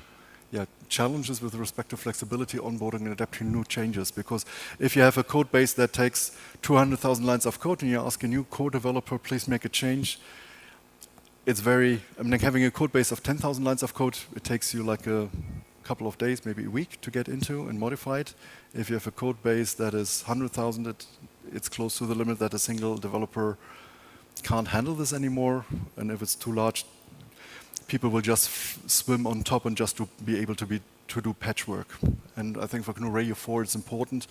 challenges with respect to flexibility, onboarding, and adapting new changes. Because if you have a code base that takes 200,000 lines of code and you ask a new code developer, please make a change, it's very, I mean, like having a code base of 10,000 lines of code, it takes you like a couple of days, maybe a week to get into and modify it. If you have a code base that is 100,000, it's close to the limit that a single developer can't handle this anymore. And if it's too large, people will just swim on top and just to be able to do patchwork. And I think for GNU Radio 4, it's important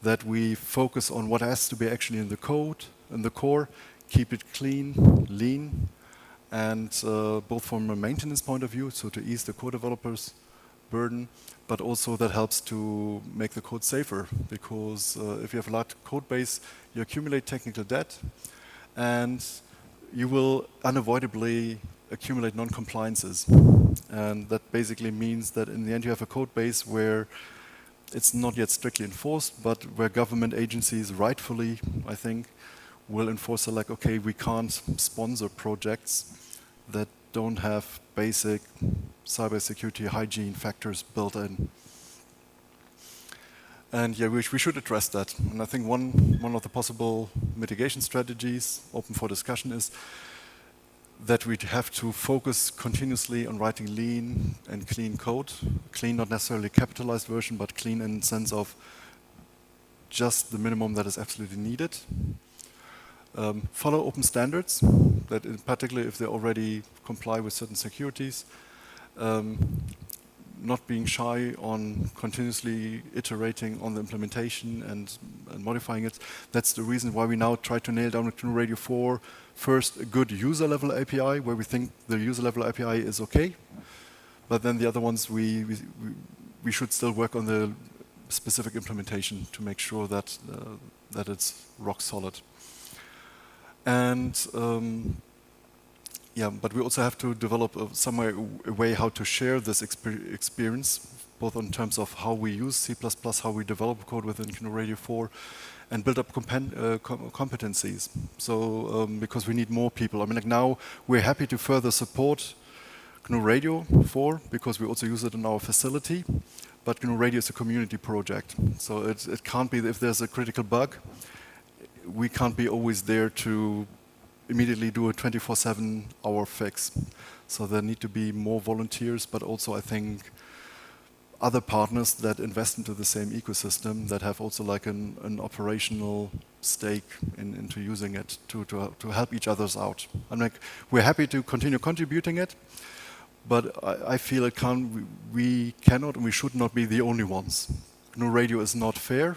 that we focus on what has to be actually in the code, in the core, keep it clean, lean, and both from a maintenance point of view, so to ease the core developers' burden, but also that helps to make the code safer, because if you have a large code base, you accumulate technical debt, and you will unavoidably accumulate non-compliances. And that basically means that in the end you have a code base where it's not yet strictly enforced, but where government agencies rightfully, I think, will enforce it like, okay, we can't sponsor projects that don't have basic cybersecurity hygiene factors built in. And yeah, we should address that. And I think one of the possible mitigation strategies open for discussion is that we have to focus continuously on writing lean and clean code. Clean, not necessarily capitalized version, but clean in the sense of just the minimum that is absolutely needed. Follow open standards, that in particular if they already comply with certain securities. Not being shy on continuously iterating on the implementation and modifying it. That's the reason why we now try to nail down with GNU Radio 4 first a good user level API, where we think the user level API is okay, but then the other ones we should still work on the specific implementation to make sure that that it's rock solid. And yeah, but we also have to develop a way how to share this experience, both in terms of how we use C++, how we develop code within GNU Radio 4, and build up competencies. So, because we need more people. I mean, like now we're happy to further support GNU Radio 4 because we also use it in our facility. But GNU Radio is a community project, so it can't be if there's a critical bug, we can't be always there to immediately do a 24/7 hour fix. So there need to be more volunteers, but also I think other partners that invest into the same ecosystem that have also like an operational stake into using it to help each others out. I'm like, we're happy to continue contributing it, but I feel we cannot and we should not be the only ones. GNU Radio is not fair.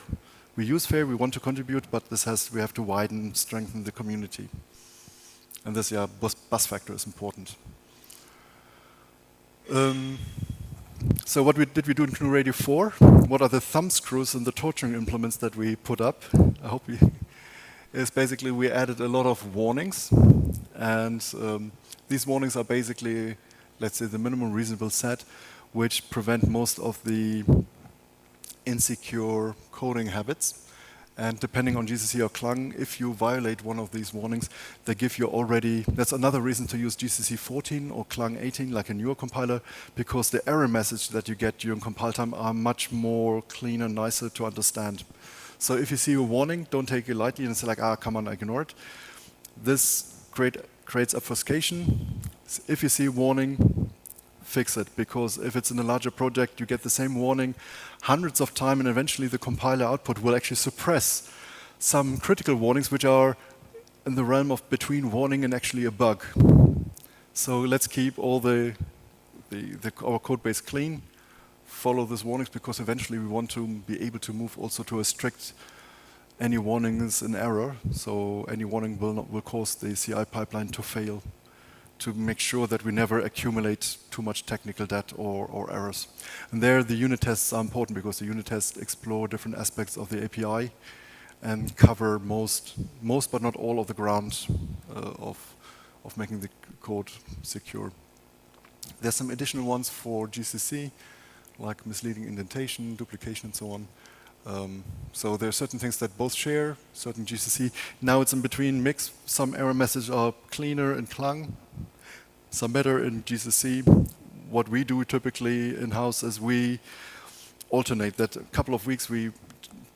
We use fair, we want to contribute, but we have to widen, strengthen the community. And this, yeah, bus factor is important. So what did we do in GNU Radio 4? What are the thumb screws and the torturing implements that we put up? I hope is basically we added a lot of warnings. And these warnings are basically, let's say, the minimum reasonable set, which prevent most of the insecure coding habits. And depending on GCC or Clang, if you violate one of these warnings, they give you already, that's another reason to use GCC 14 or Clang 18, like a newer compiler, because the error message that you get during compile time are much more cleaner, nicer to understand. So if you see a warning, don't take it lightly and say like, come on, ignore it. This creates obfuscation. If you see a warning, fix it, because if it's in a larger project, you get the same warning hundreds of times, and eventually the compiler output will actually suppress some critical warnings which are in the realm of between warning and actually a bug. So let's keep all our code base clean, follow these warnings, because eventually we want to be able to move also to a strict any warning is an error, so any warning will cause the CI pipeline to fail, to make sure that we never accumulate too much technical debt or errors. And there the unit tests are important, because the unit tests explore different aspects of the API and cover most but not all of the ground of making the code secure. There's some additional ones for GCC, like misleading indentation, duplication, and so on. So there are certain things that both share, certain GCC. Now it's in between mix. Some error messages are cleaner in Clang, some better in GCC. What we do typically in-house is we alternate that. A couple of weeks we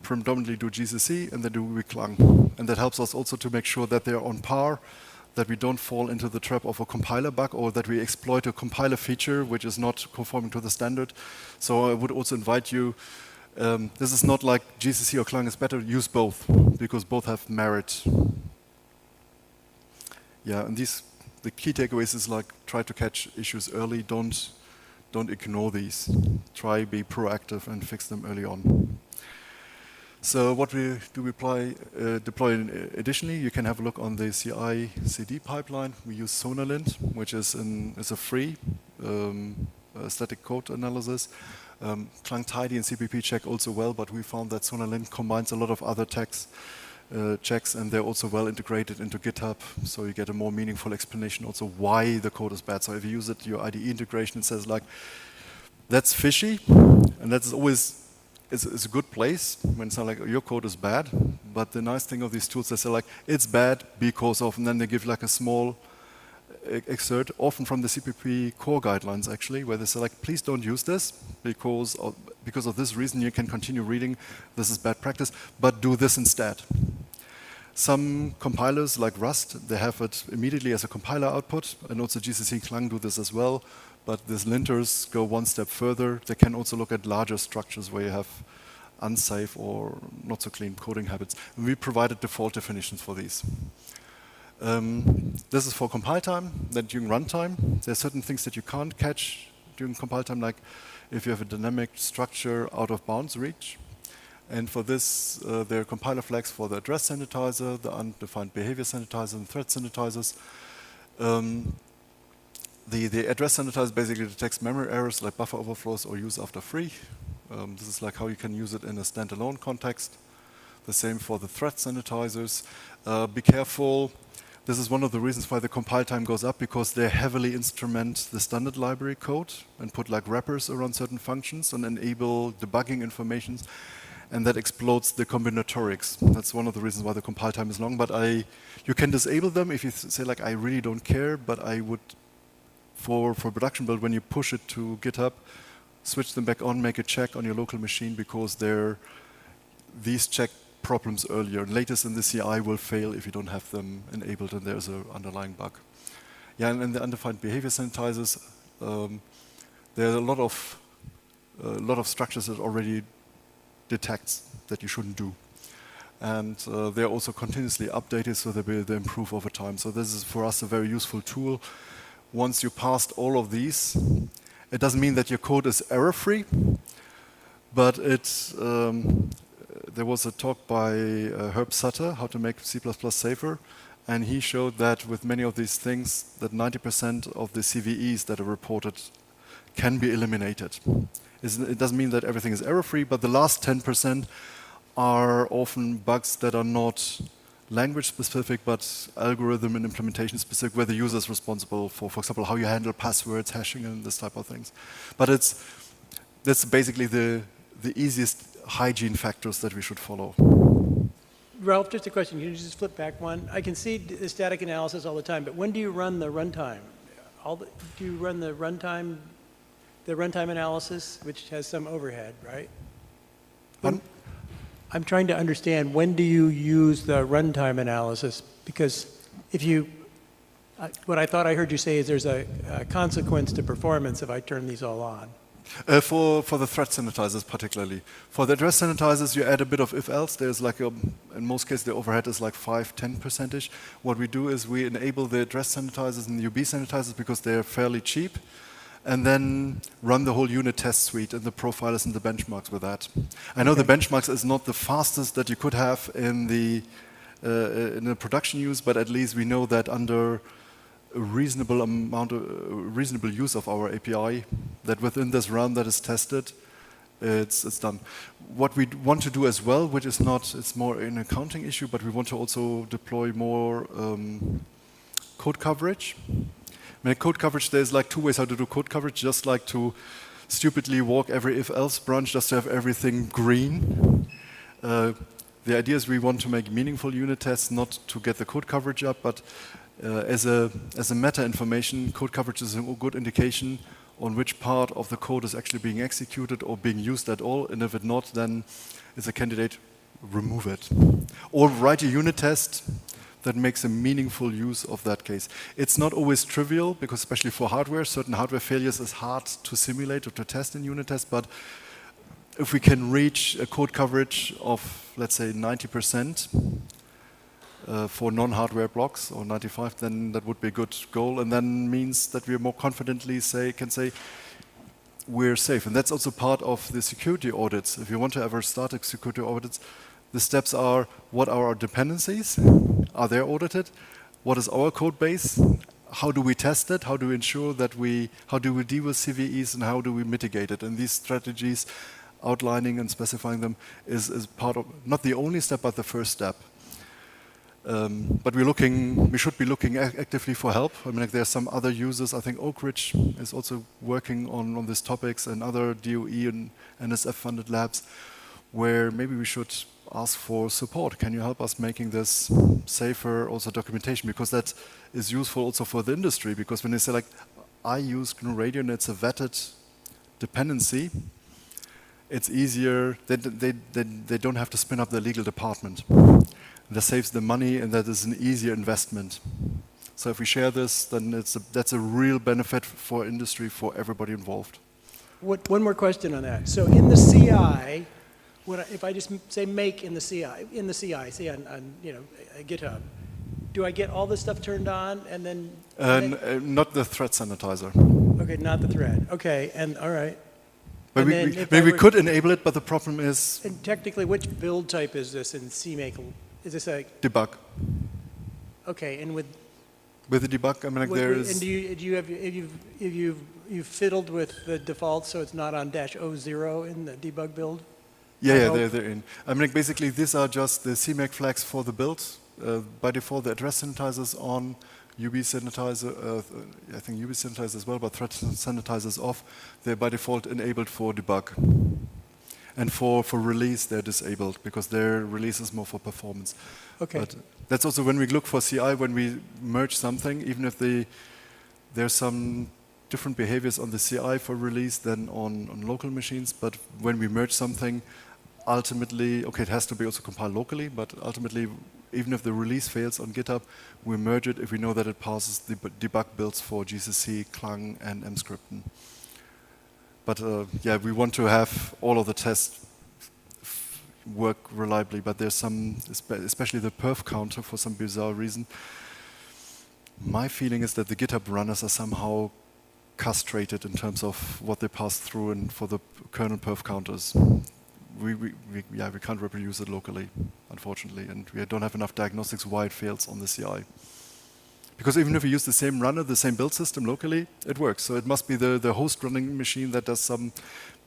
predominantly do GCC and then do we Clang. And that helps us also to make sure that they're on par, that we don't fall into the trap of a compiler bug, or that we exploit a compiler feature which is not conforming to the standard. So I would also invite you, this is not like GCC or Clang is better, use both, because both have merit. Yeah, and the key takeaways is like, try to catch issues early, don't ignore these. Try be proactive and fix them early on. So what we deploy additionally, you can have a look on the CI/CD pipeline. We use Sonalint, which is a free static code analysis. Clang Tidy and CPP check also well, but we found that Sonalint combines a lot of other checks, and they're also well integrated into GitHub, so you get a more meaningful explanation also why the code is bad. So if you use it, your IDE integration, it says like, that's fishy, and that's always it's a good place when it's not like your code is bad. But the nice thing of these tools, they say like, it's bad because of, and then they give like a small excerpt, often from the CPP core guidelines actually, where they say like, please don't use this because of this reason. You can continue reading. This is bad practice, but do this instead. Some compilers like Rust, they have it immediately as a compiler output, and also GCC and Clang do this as well. But these linters go one step further. They can also look at larger structures where you have unsafe or not so clean coding habits. And we provided default definitions for these. This is for compile time. Then during runtime, there are certain things that you can't catch during compile time, like if you have a dynamic structure out of bounds reach. And for this, there are compiler flags for the address sanitizer, the undefined behavior sanitizer, and thread sanitizers. The address sanitizer basically detects memory errors like buffer overflows or use after free. This is like how you can use it in a standalone context. The same for the thread sanitizers. Be careful. This is one of the reasons why the compile time goes up, because they heavily instrument the standard library code and put like wrappers around certain functions and enable debugging informations, and that explodes the combinatorics. That's one of the reasons why the compile time is long. But you can disable them if you say like, I really don't care, but I would, for production build, when you push it to GitHub, switch them back on, make a check on your local machine, because these check problems earlier. And latest in the CI will fail if you don't have them enabled and there's an underlying bug. Yeah, and in the undefined behavior sanitizers, there are a lot of structures that already detects that you shouldn't do. And they're also continuously updated, so they improve over time. So this is for us a very useful tool. Once you passed all of these, it doesn't mean that your code is error-free, but there was a talk by Herb Sutter, how to make C++ safer, and he showed that with many of these things, that 90% of the CVEs that are reported can be eliminated. It doesn't mean that everything is error-free, but the last 10% are often bugs that are not language-specific, but algorithm and implementation-specific, where the user is responsible for example, how you handle passwords, hashing, and this type of things. But that's basically the easiest hygiene factors that we should follow.
Ralph, just a question. Can you just flip back one? I can see the static analysis all the time, but when do you run the runtime? Do you run the runtime analysis, which has some overhead, right? I'm trying to understand, when do you use the runtime analysis? Because what I thought I heard you say is there's a consequence to performance if I turn these all on.
For the thread sanitizers particularly. For the address sanitizers, you add a bit of if-else. There's like, in most cases, the overhead is like 5–10%. What we do is we enable the address sanitizers and the UB sanitizers because they're fairly cheap, and then run the whole unit test suite and the profilers and the benchmarks with that. I know the benchmarks is not the fastest that you could have in the production use, but at least we know that under a reasonable use of our API, that within this run that is tested, it's done. What we want to do as well, which is not, it's more an accounting issue, but we want to also deploy more code coverage. Code coverage, there's like two ways how to do code coverage, just like to stupidly walk every if-else branch just to have everything green. The idea is we want to make meaningful unit tests, not to get the code coverage up, but as a meta information, code coverage is a good indication on which part of the code is actually being executed or being used at all, and if it's not, then it's a candidate, remove it. Or write a unit test that makes a meaningful use of that case. It's not always trivial, because especially for hardware, certain hardware failures is hard to simulate or to test in unit tests, but if we can reach a code coverage of, let's say, 90% for non-hardware blocks, or 95%, then that would be a good goal, and then means that we more confidently can say we're safe. And that's also part of the security audits. If you want to ever start a security audits, The steps are, what are our dependencies? Are they audited? What is our code base? How do we test it? How do we ensure that how do we deal with CVEs and how do we mitigate it? And these strategies, outlining and specifying them is part of, not the only step, but the first step. But we should be looking actively for help. I mean, like, there are some other users. I think Oak Ridge is also working on these topics, and other DOE and NSF-funded labs, where maybe we should ask for support. Can you help us making this safer? Also documentation, because that is useful also for the industry. Because when they say, like, I use GNU Radio and it's a vetted dependency, it's easier. They don't have to spin up their legal department. That saves them money, and that is an easier investment. So if we share this, then that's a real benefit for industry, for everybody involved.
One more question on that. So in the CI, if I just say make in the CI, say on GitHub, do I get all this stuff turned on and then?
Not the thread sanitizer.
Okay, not the thread. Okay, and all right.
But we could enable it, but the problem is.
And technically, which build type is this in CMake? Is this a
debug?
Okay, and with
the debug, I mean, like, there is.
And you've fiddled with the default, so it's not on -00 in the debug build?
Yeah, they're in. I mean, like, basically, these are just the CMake flags for the build. By default, the address sanitizer is on. UB sanitizer, I think UB sanitizer as well, but thread sanitizer is off. They're by default enabled for debug. And for release, they're disabled because their release is more for performance.
Okay.
But that's also when we look for CI, when we merge something, even if there's some different behaviors on the CI for release than on local machines. But when we merge something, ultimately, okay, it has to be also compiled locally, but ultimately, even if the release fails on GitHub, we merge it if we know that it passes the debug builds for GCC, Clang, and mscripten. But yeah, we want to have all of the tests work reliably, but there's some, especially the perf counter, for some bizarre reason. My feeling is that the GitHub runners are somehow castrated in terms of what they pass through, and for the kernel perf counters. We can't reproduce it locally, unfortunately, and we don't have enough diagnostics why it fails on the CI. Because even if we use the same runner, the same build system locally, it works. So it must be the host running machine that does some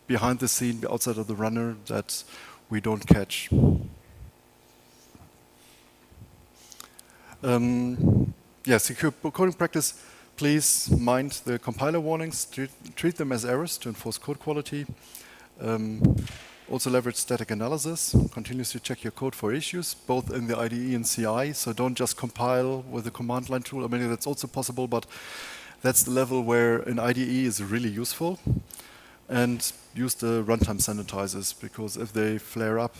behind the scene, outside of the runner, that we don't catch. Yeah, secure coding practice. Please mind the compiler warnings. Treat them as errors to enforce code quality. Also leverage static analysis. Continuously check your code for issues, both in the IDE and CI. So don't just compile with the command line tool. I mean, that's also possible, but that's the level where an IDE is really useful. And use the runtime sanitizers, because if they flare up,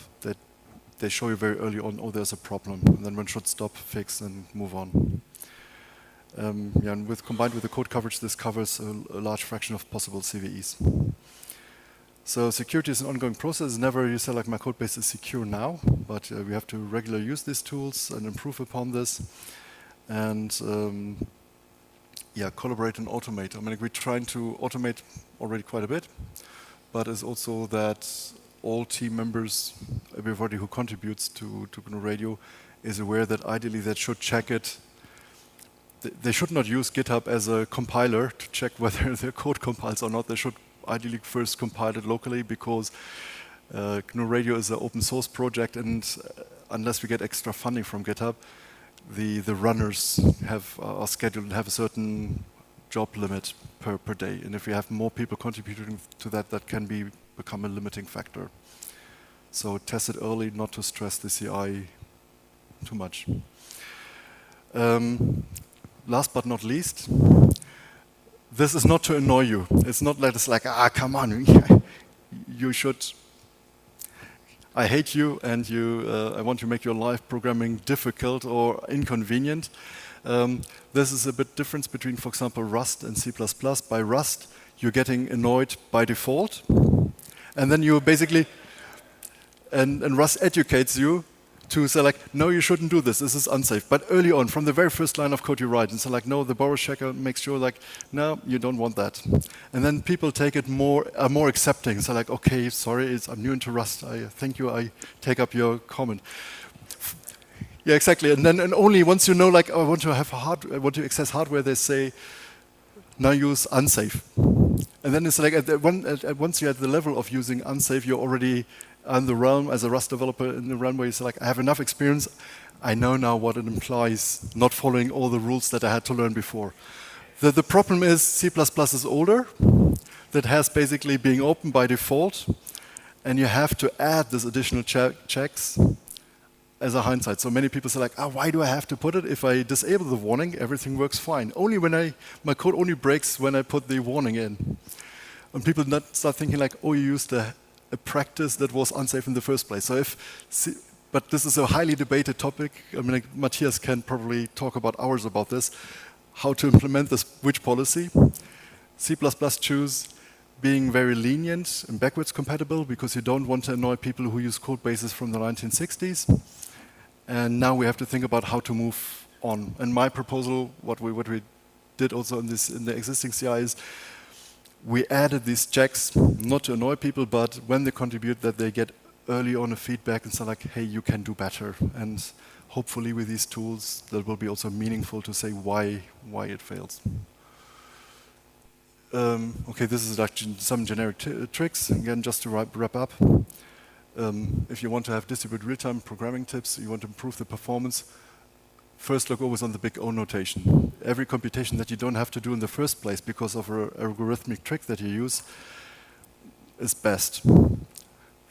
they show you very early on, oh, there's a problem. And then one should stop, fix, and move on. Yeah, and combined with the code coverage, this covers a large fraction of possible CVEs. So security is an ongoing process. Never you say, like, my code base is secure now, but we have to regularly use these tools and improve upon this. And yeah, collaborate and automate. I mean, we're trying to automate already quite a bit, but it's also that all team members, everybody who contributes to GNU Radio, is aware that ideally they should check it. They should not use GitHub as a compiler to check whether their code compiles or not. They should ideally first compile it locally, because GNU Radio is an open source project, and unless we get extra funding from GitHub, the runners are scheduled and have a certain job limit per day. And if we have more people contributing to that, that can become a limiting factor. So test it early, not to stress the CI too much. Last but not least, this is not to annoy you. It's not like it's like, come on, you should. I hate you, and I want to make your life programming difficult or inconvenient. This is a bit difference between, for example, Rust and C++. By Rust, you're getting annoyed by default, and then you basically, and Rust educates you to say like, no, you shouldn't do this. This is unsafe. But early on, from the very first line of code you write, and say like, no, the borrow checker makes sure like, no, you don't want that. And then people take it are more accepting. So like, okay, sorry, I'm new into Rust. Thank you. I take up your comment. Yeah, exactly. And then only once you know like, oh, I want to access hardware, they say, now use unsafe. And then it's like once you're at the level of using unsafe, you're already in the realm as a Rust developer in the realm where you say like, I have enough experience. I know now what it implies not following all the rules that I had to learn before. The problem is C++ is older. That has basically being open by default. And you have to add this additional checks as a hindsight. So many people say like, why do I have to put it? If I disable the warning, everything works fine. Only when my code only breaks when I put the warning in. And people start thinking like, oh, you used a practice that was unsafe in the first place. So but this is a highly debated topic. I mean, like, Mattias can probably talk about hours about this, how to implement this which policy. C++ choose being very lenient and backwards compatible because you don't want to annoy people who use code bases from the 1960s. And now we have to think about how to move on. And my proposal, what we did also in the existing CI is we added these checks, not to annoy people, but when they contribute, that they get early on a feedback and say like, hey, you can do better. And hopefully with these tools, that will be also meaningful to say why it fails. Okay, this is like some generic tricks. Again, just to wrap up. If you want to have distributed real-time programming tips, you want to improve the performance, first look always on the big O notation. Every computation that you don't have to do in the first place because of an algorithmic trick that you use is best.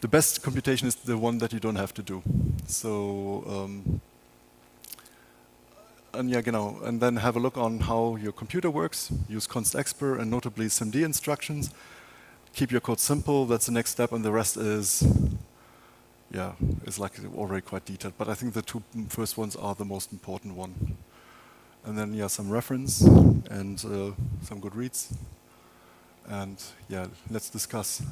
The best computation is the one that you don't have to do. So, and then have a look on how your computer works. Use const.expr and notably SIMD instructions. Keep your code simple. That's the next step, and the rest is like already quite detailed. But I think the two first ones are the most important one. And then some reference and some good reads. And let's discuss.